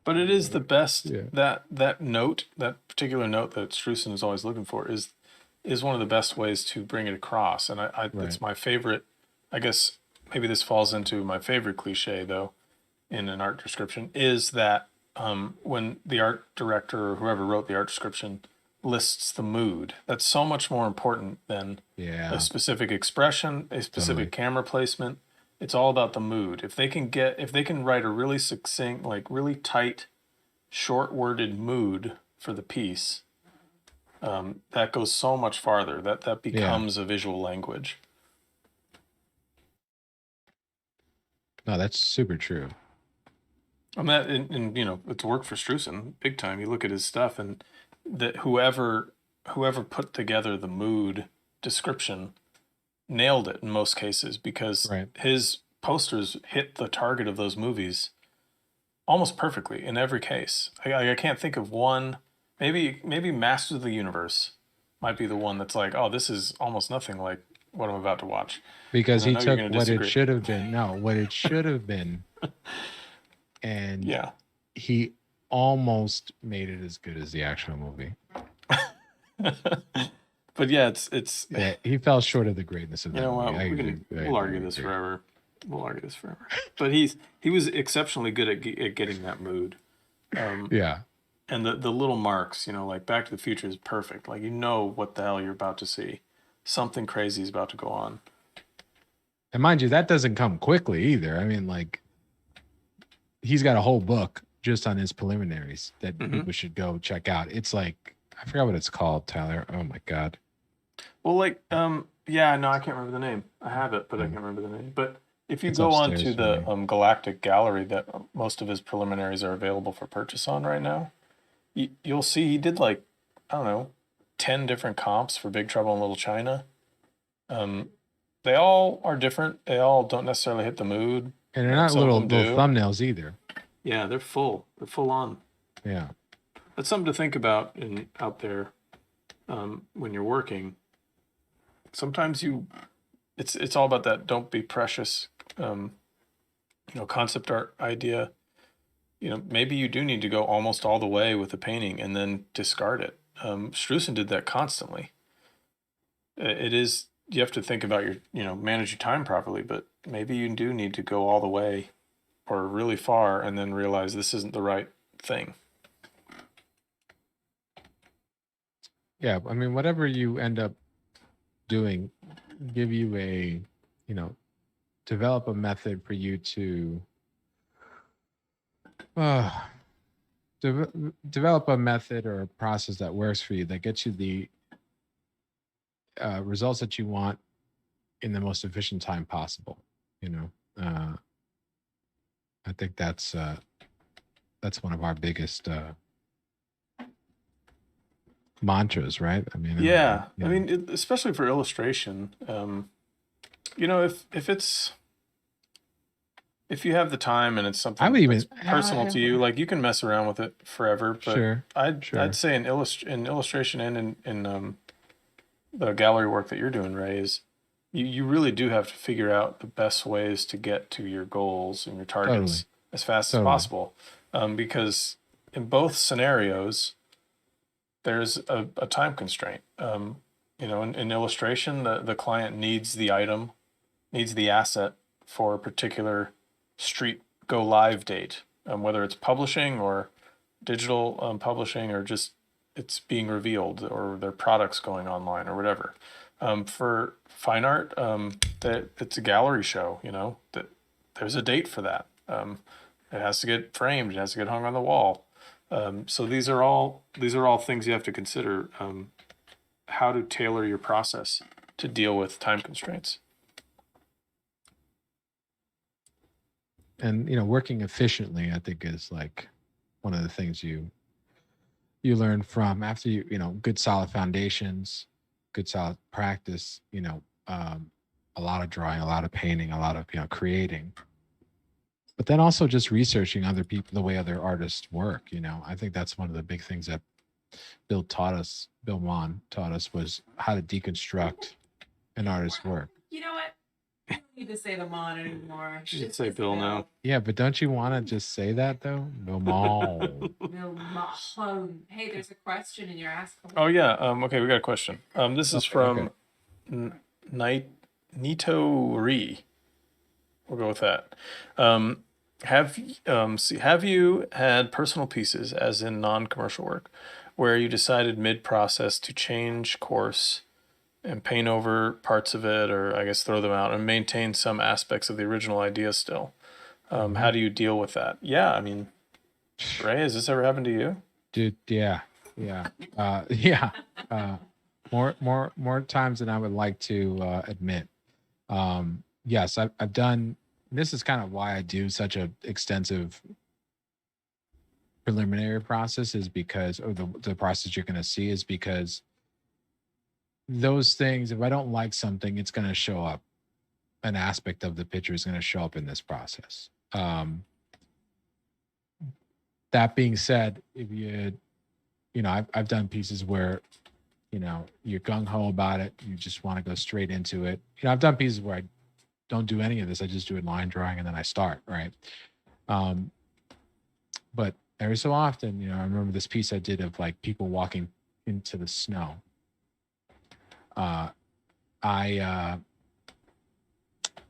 But it is the best. Yeah. That note, that particular note that Strusson is always looking for, is one of the best ways to bring it across. And Right. it's my favorite. I guess maybe this falls into my favorite cliche though, in an art description, is that when the art director or whoever wrote the art description lists the mood, that's so much more important than Yeah. a specific expression, a specific Totally. camera placement. It's all about the mood. If they can write a really succinct, like really tight, short worded mood for the piece, that goes so much farther. That becomes a visual language. No, that's super true. And you know, it's worked for Strusson big time. You look at his stuff, and that whoever put together the mood description nailed it in most cases, because Right. his posters hit the target of those movies almost perfectly in every case. I can't think of one. Maybe Masters of the Universe might be the one that's like, oh, this is almost nothing like what I'm about to watch. Because And I he know you're took gonna what it disagree. should have been. No, what it should have been, and Yeah. he almost made it as good as the actual movie. But yeah, it's Yeah, he fell short of the greatness of you that know movie. what, we'll argue this forever. We'll argue this forever. But he was exceptionally good at getting that mood. Yeah. And the little marks, you know, like Back to the Future is perfect. Like, you know what the hell you're about to see. Something crazy is about to go on. And mind you, that doesn't come quickly either. I mean, like, he's got a whole book just on his preliminaries that people should go check out. It's like, I forgot what it's called, Tyler. Oh my God. Well, like, yeah, no, I can't remember the name. I have it, but I can't remember the name. But if you It's go on upstairs to for the me. Galactic Gallery that most of his preliminaries are available for purchase on right now, you'll see he did, like, I don't know, 10 different comps for Big Trouble in Little China. They all are different. They all don't necessarily hit the mood. And they're not Some of little them do. thumbnails either. Yeah, they're full. They're full on. Yeah. That's something to think about out there when you're working. Sometimes it's all about that don't be precious, you know, concept art idea. You know, maybe you do need to go almost all the way with a painting and then discard it. Strusson did that constantly. It is, you have to think about manage your time properly, but maybe you do need to go all the way or really far and then realize this isn't the right thing. Yeah. I mean, whatever you end up doing, give you develop a method for you to develop a method or a process that works for you, that gets you results that you want in the most efficient time possible. You know, I think that's one of our biggest mantras, right? I mean, Yeah, you I know. mean, especially for illustration, you know, if you have the time and it's I would something even that's personal to you, like you can mess around with it forever. But sure, I'd sure, say in illustration and in the gallery work that you're doing, Ray, is you really do have to figure out the best ways to get to your goals and your totally, targets as fast as totally. possible. Because in both scenarios, there's a time constraint. You know, in illustration, the client needs the item, needs the asset for a particular street go live date, whether it's publishing or digital publishing or just it's being revealed or their products going online or whatever. For fine art, that it's a gallery show. You know that there's a date for that. It has to get framed. It has to get hung on the wall. So these are all things you have to consider. How to tailor your process to deal with time constraints. And you know, working efficiently, I think, is like one of the things you learn from after you know, good solid foundations, good solid practice. You know, a lot of drawing, a lot of painting, a lot of, you know, creating, but then also just researching other people, the way other artists work. You know, I think that's one of the big things that Bill Mon taught us, was how to deconstruct an artist's work. You know what? I don't need to say the Mon anymore. You should It's say just Bill now. Yeah, but don't you want to just say that though? Bill Mon. Bill Mon. Hey, there's a question in your ask. Oh yeah. Okay, we got a question. This is from Night Nito Ri. We'll go with that. Have you had personal pieces, as in non-commercial work, where you decided mid-process to change course and paint over parts of it, or I guess throw them out, and maintain some aspects of the original idea still? How do you deal with that? Yeah, I mean, Ray, has this ever happened to you? Dude, yeah, yeah. More times than I would like to admit. Yes, I've done. This is kind of why I do such a extensive preliminary process, is because, or the process you're going to see, is because those things, if I don't like something, it's going to show up. An aspect of the picture is going to show up in this process. That being said, if you know, I've done pieces where, you know, you're gung ho about it, you just want to go straight into it. You know, I've done pieces where I don't do any of this, I just do it line drawing and then I start, right? But every so often, you know, I remember this piece I did of like people walking into the snow. I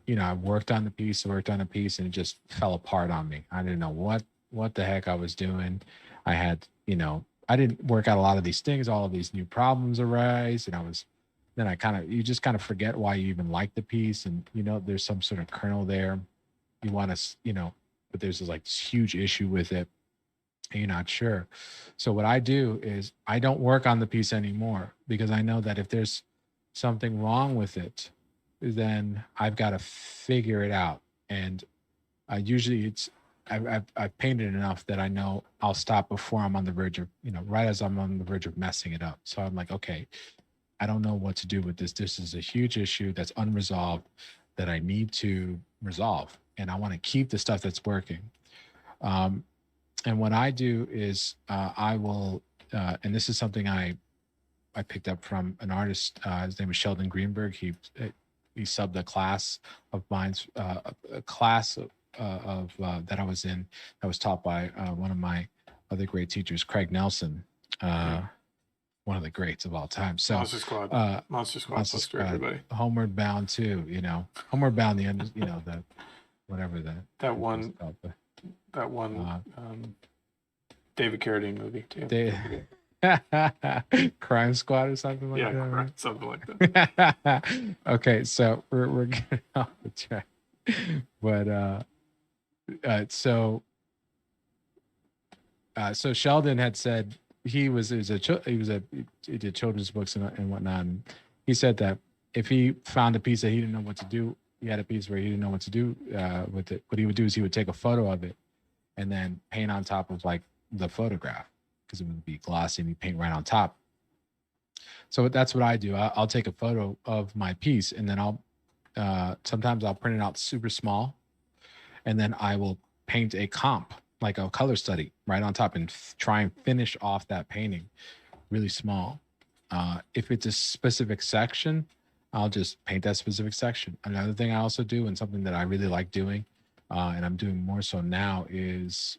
you know, I worked on a piece, and it just fell apart on me. I didn't know what the heck I was doing. I had, you know, I didn't work out a lot of these things. All of these new problems arise, and then you just kind of forget why you even like the piece, and you know, there's some sort of kernel there. You want to, you know, but there's this huge issue with it, and you're not sure. So what I do is I don't work on the piece anymore, because I know that if there's something wrong with it, then I've got to figure it out. And usually I've painted enough that I know I'll stop before I'm on the verge of, you know, right as I'm on the verge of messing it up. So I'm like, okay, I don't know what to do with this. This is a huge issue that's unresolved that I need to resolve. And I want to keep the stuff that's working. And what I do is I will, and this is something I picked up from an artist. His name is Sheldon Greenberg. He subbed a class of mine's, a class of that I was in, that was taught by one of my other great teachers, Craig Nelson, one of the greats of all time. So Monster Squad, Monster Squad poster, everybody. Homeward Bound too, you know, Homeward Bound, the end, you know, the whatever that one David Carradine movie too. Crime Squad or something like that. Yeah, Right? something like that. Okay, so we're getting off the track, but so Sheldon had said he did children's books and whatnot. And he said that if he found a piece that he didn't know what to do, he had a piece where he didn't know what to do with it. What he would do is he would take a photo of it and then paint on top of like the photograph because it would be glossy and he paint right on top. So that's what I do. I'll take a photo of my piece and then sometimes I'll print it out super small and then I will paint a comp, like a color study right on top and try and finish off that painting really small. If it's a specific section, I'll just paint that specific section. Another thing I also do, and something that I really like doing, and I'm doing more so now, is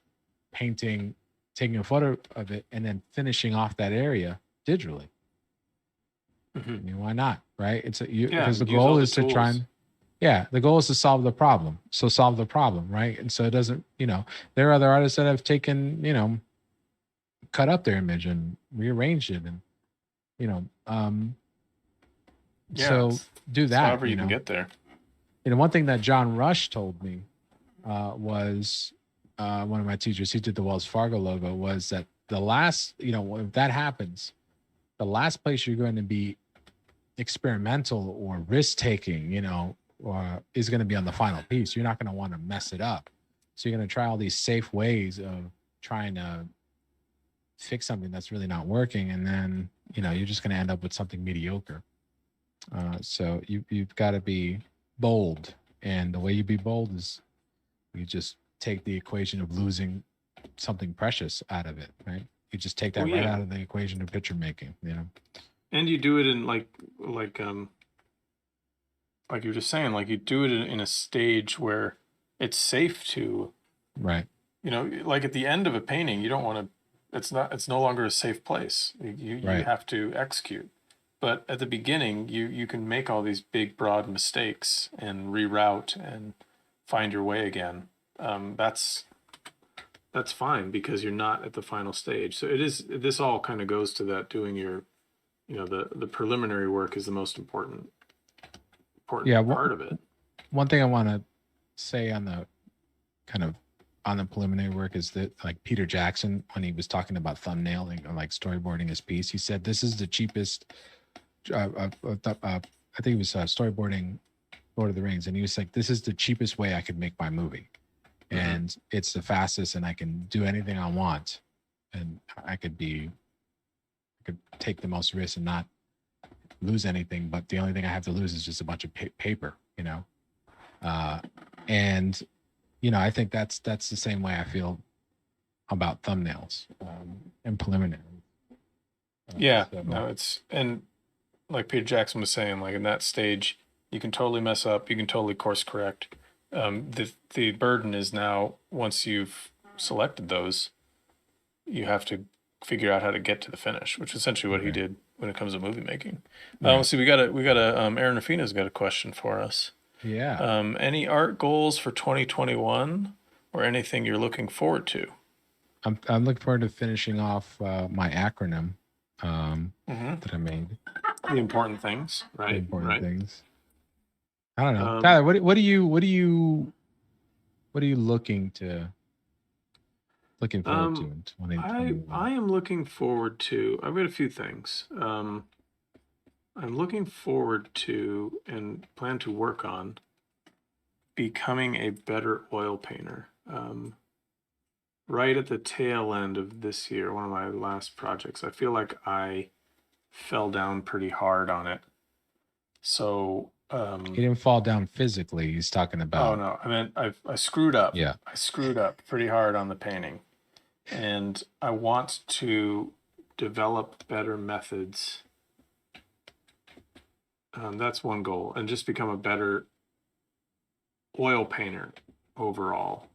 taking a photo of it and then finishing off that area digitally. I mean, why not, right? Because the goal is to try and, yeah, the goal is to solve the problem. So solve the problem, right? And so it doesn't, there are other artists that have taken, cut up their image and rearranged it and, so do that. However you can get there. One thing that John Rush told me was one of my teachers, he did the Wells Fargo logo, was that the last, if that happens, the last place you're going to be experimental or risk taking, or is going to be on the final piece. You're not going to want to mess it up. So you're going to try all these safe ways of trying to fix something that's really not working. And then, you're just going to end up with something mediocre. So you've got to be bold. And the way you be bold is you just take the equation of losing something precious out of it, right? You just take that right out of the equation of picture making, And you do it in like you were just saying, like you do it in a stage where it's safe to, right? Like at the end of a painting, you don't want to. It's no longer a safe place. You have to execute. But at the beginning, you can make all these big, broad mistakes and reroute and find your way again. That's fine because you're not at the final stage. So this all kind of goes to that doing your, the preliminary work is the most important part of it. One thing I want to say on the preliminary work is that, like, Peter Jackson, when he was talking about thumbnailing or like storyboarding his piece, he said this is the cheapest. I think he was storyboarding Lord of the Rings, and he was like, "This is the cheapest way I could make my movie, and it's the fastest, and I can do anything I want, and I could take the most risks and not lose anything. But the only thing I have to lose is just a bunch of paper, and." I think that's the same way I feel about thumbnails and preliminary. And like Peter Jackson was saying, like in that stage, you can totally mess up. You can totally course correct. The burden is now, once you've selected those, you have to figure out how to get to the finish, which is essentially what he did when it comes to movie making. Let's see, we got Aaron Rafina's got a question for us. Yeah. Any art goals for 2021 or anything you're looking forward to? I'm looking forward to finishing off my acronym that I made. The important things, right? The important things. I don't know, Tyler. What are you looking forward to in 2021? I am looking forward to. I've got a few things. I'm looking forward to and plan to work on becoming a better oil painter. Right at the tail end of this year, one of my last projects, I feel like I fell down pretty hard on it. So he didn't fall down physically. He's talking about. Oh no, I meant I screwed up. Yeah, I screwed up pretty hard on the painting, and I want to develop better methods. That's one goal, and just become a better oil painter overall.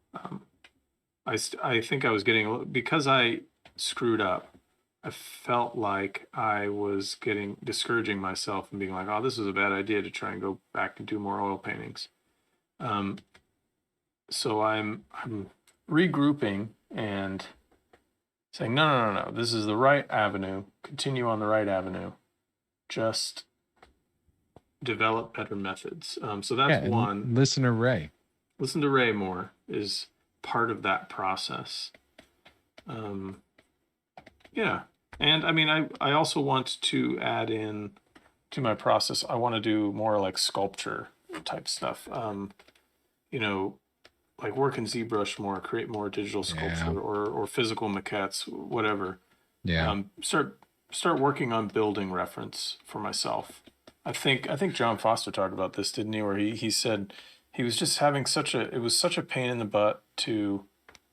I think I was getting, because I screwed up, I felt like I was discouraging myself and being like, oh, this is a bad idea to try and go back and do more oil paintings. So I'm regrouping and saying, no, this is the right avenue. Continue on the right avenue. Just develop better methods. So that's one. Listen to Ray. Listen to Ray more is part of that process. Yeah. And I mean, I also want to add in to my process. I want to do more like sculpture type stuff. You know, like work in ZBrush more, create more digital Yeah. sculpture or physical maquettes, whatever. Yeah. Start working on building reference for myself. I think John Foster talked about this, didn't he? Where he said he was just having it was such a pain in the butt to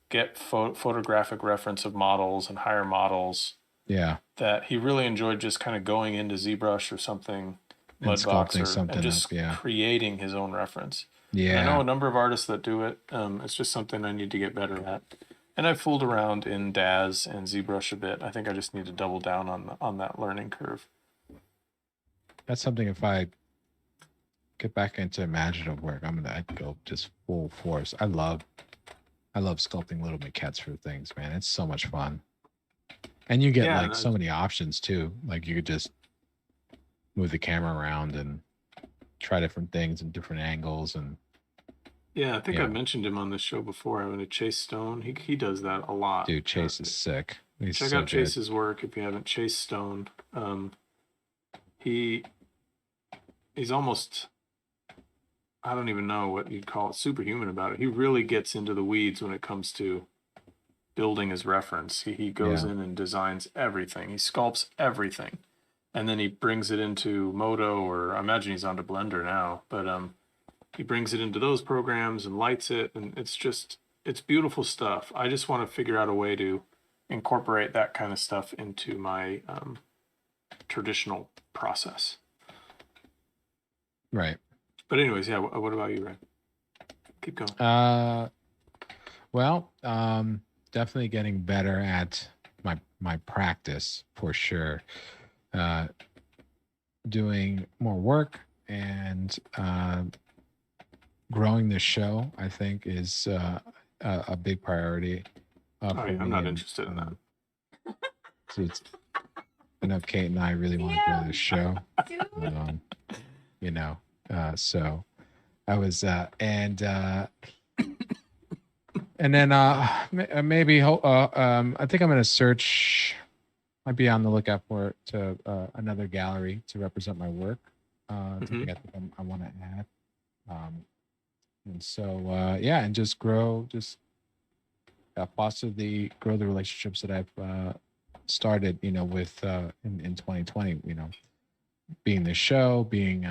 get photographic reference of models and hire models Yeah. that he really enjoyed just kind of going into ZBrush or something, And Mudbox, sculpting and something up. just Yeah. creating his own reference. And I know Yeah. a number of artists that do it. It's just something I need to get better at. And I've fooled around in Daz and ZBrush a bit. I think I just need to double down on that learning curve. That's something if I get back into imaginative work, I'd go just full force. I love sculpting little maquettes for things, man. It's so much fun. And you get like so many options too. Like you could just move the camera around and try different things and different angles. And yeah, I think I've mentioned him on this show before. I mean, Chase Stone, he does that a lot. Dude, Chase is sick. He's check so out Chase's work if you haven't. Chase Stone. He's almost, I don't even know what you'd call it, superhuman about it. He really gets into the weeds when it comes to building his reference. He goes in and designs everything. He sculpts everything. And then he brings it into Modo, or I imagine he's onto Blender now, but he brings it into those programs and lights it, and it's beautiful stuff. I just want to figure out a way to incorporate that kind of stuff into my traditional process. Right. But anyways, yeah, what about you, Ray? Keep going. Well, definitely getting better at my practice for sure. Doing more work and growing the show, I think, is a big priority. I'm not interested in that. So I know Kate and I really want to grow the show. You know, so I was and then maybe I think I'm going to search. I'd be on the lookout for another gallery to represent my work. Something I think I want to add. And so yeah, and just grow, foster grow the relationships that I've started, with in 2020. Being the show, being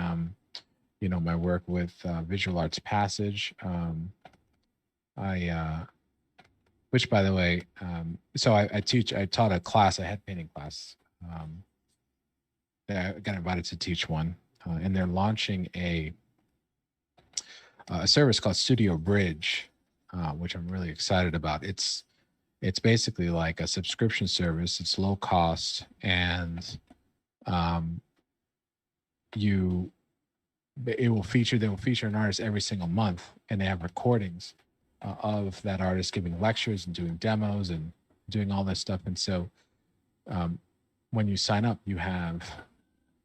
my work with Visual Arts Passage. Which, by the way, so I taught a class, a head painting class. I got invited to teach one, and they're launching a service called Studio Bridge, which I'm really excited about. It's basically like a subscription service. It's low cost, and they will feature an artist every single month, and they have recordings of that artist giving lectures and doing demos and doing all this stuff. And so when you sign up, you have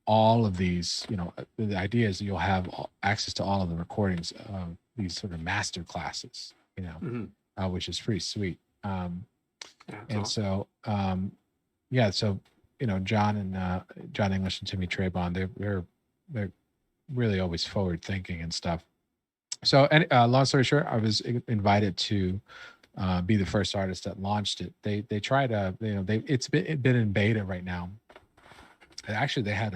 all of these, the idea is you'll have access to all of the recordings of these sort of master classes, which is pretty sweet. So John English and Timmy Trayvon, they're really always forward thinking and stuff. So, long story short, I was invited to be the first artist that launched it. They tried to, it's been in beta right now. And actually, they had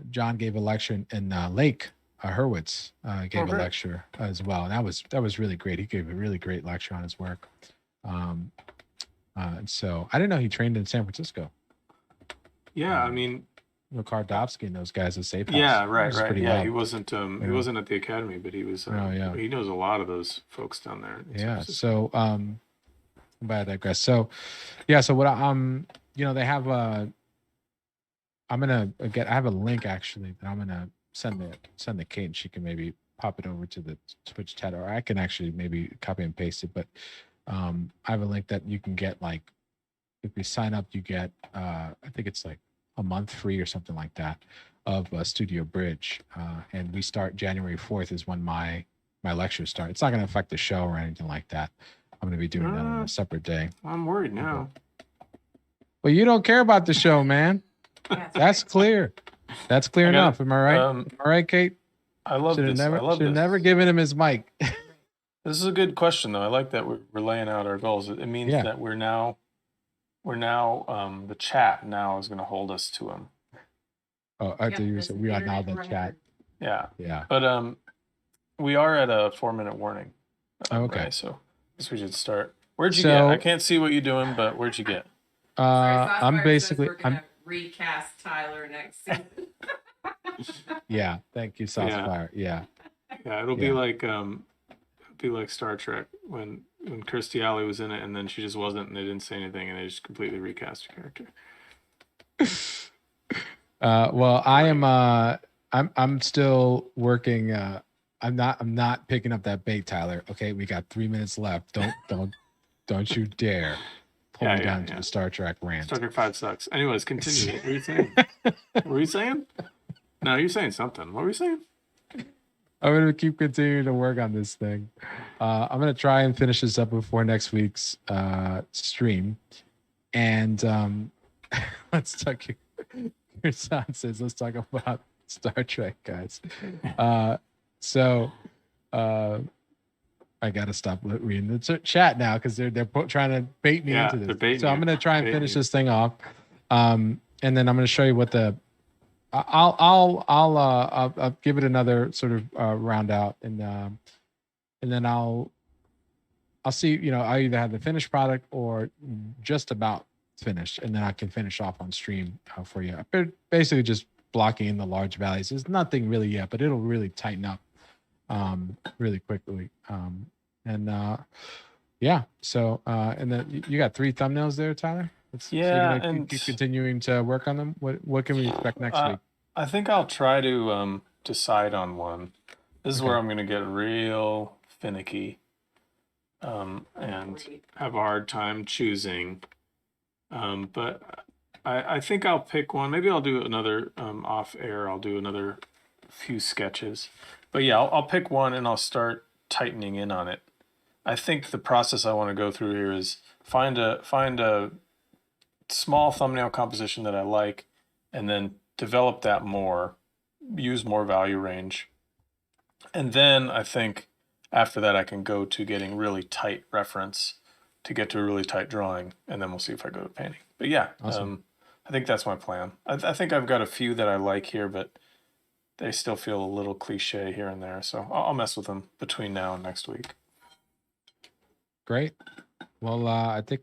John gave a lecture in Lake Hurwitz gave a lecture as well, and that was really great. He gave a really great lecture on his work. And so I didn't know he trained in San Francisco. Yeah, I mean, Kardovsky and those guys at Safe House. Yeah, right. Yeah, loud. he wasn't at the academy, but he was. He knows a lot of those folks down there. Yeah. So, but I digress. So, yeah. So what they have I have a link actually that I'm gonna send to Kate, and she can maybe pop it over to the Twitch chat, or I can actually maybe copy and paste it. But I have a link that you can get, like, if you sign up, you get I think it's like a month free or something like that of Studio Bridge, and we start January 4th is when my lectures start. It's not going to affect the show or anything like that. I'm going to be doing that on a separate day. I'm worried now. Well, you don't care about the show, man. That's clear. That's clear I gotta- enough. Am I right? Am I right, Kate? I love Should have this. I never love should have this. never given him his mic. This is a good question, though. I like that we're laying out our goals. It means Yeah. that we're now the chat now is going to hold us to them. Oh, I Yep, thought you this said is we are now internet the record. chat. Yeah, Yeah. but we are at a 4-minute warning. Okay. Ray, so I guess we should start. Where'd you So- get? I can't see what you're doing, but where'd you get? Sorry, I'm Sasquatch basically says we're gonna recast Tyler next season. yeah. Thank you, Saucefire. Yeah. Yeah, it'll be Yeah. like Star Trek when Kirstie Alley was in it, and then she just wasn't, and they didn't say anything, and they just completely recast her character. Well, I am. I'm still working. I'm not picking up that bait, Tyler. Okay, we got 3 minutes left. Don't you dare pull me down to the Star Trek rant. Star Trek 5 sucks. Anyways, continue. What were you saying? What were you saying? No, you're saying something. What were you saying? I'm gonna keep continuing to work on this thing. I'm gonna try and finish this up before next week's stream. And let's talk. Your son says, "Let's talk about Star Trek, guys." So I gotta stop reading the chat now because they're trying to bait me into this. So I'm gonna try and finish this thing off, and then I'm gonna show you what the. I'll give it another sort of round out, and then I'll see. I either have the finished product or just about finished, and then I can finish off on stream for you. Basically, just blocking in the large values. There's nothing really yet, but it'll really tighten up really quickly. Yeah. So and then you got 3 thumbnails there, Tyler. So you're gonna keep continuing to work on them. What can we expect next week? I think I'll try to decide on one. This is where I'm gonna get real finicky, and have a hard time choosing. But I think I'll pick one. Maybe I'll do another off air. I'll do another few sketches. But yeah, I'll pick one and I'll start tightening in on it. I think the process I want to go through here is find a small thumbnail composition that I like, and then develop that more, use more value range. And then I think after that I can go to getting really tight reference to get to a really tight drawing, and then we'll see if I go to painting. But yeah, Awesome. I think that's my plan. I think I've got a few that I like here, but they still feel a little cliche here and there. So I'll mess with them between now and next week. Great. Well, I think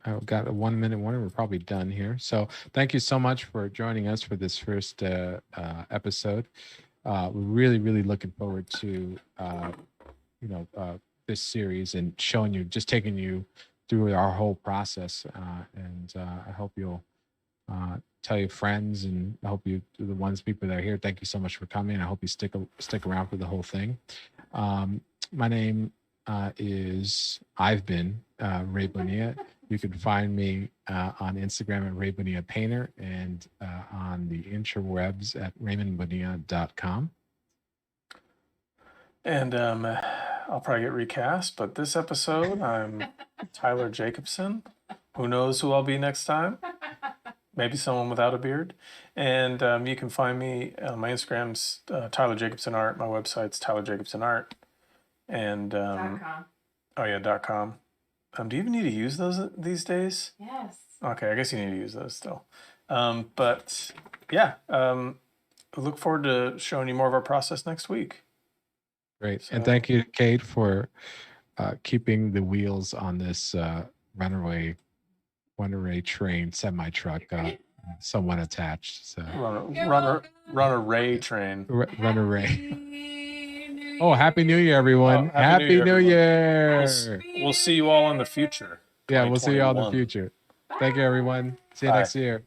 I've got a 1 minute warning. We're probably done here. So thank you so much for joining us for this first episode. We're really, really looking forward to this series and taking you through our whole process. And I hope you'll tell your friends, and I hope the people that are here. Thank you so much for coming. I hope you stick around for the whole thing. My name I've been Ray Bonilla. You can find me on Instagram at Ray Bonilla Painter, and on the interwebs at raymondbonilla.com. And I'll probably get recast, but this episode I'm Tyler Jacobson. Who knows who I'll be next time? Maybe someone without a beard. And you can find me on my Instagram's Tyler Jacobson Art. My website's Tyler Jacobson Art. And .com. Oh yeah, .com. Do you even need to use those these days? Yes. Okay, I guess you need to use those still. But yeah, I look forward to showing you more of our process next week. Great. And thank you, Kate, for keeping the wheels on this runaway train semi-truck somewhat attached. So Runaway train. Runaway. Oh, Happy New Year, everyone. Happy New Year. We'll see you all in the future. Yeah, we'll see you all in the future. Thank you, everyone. See you next year.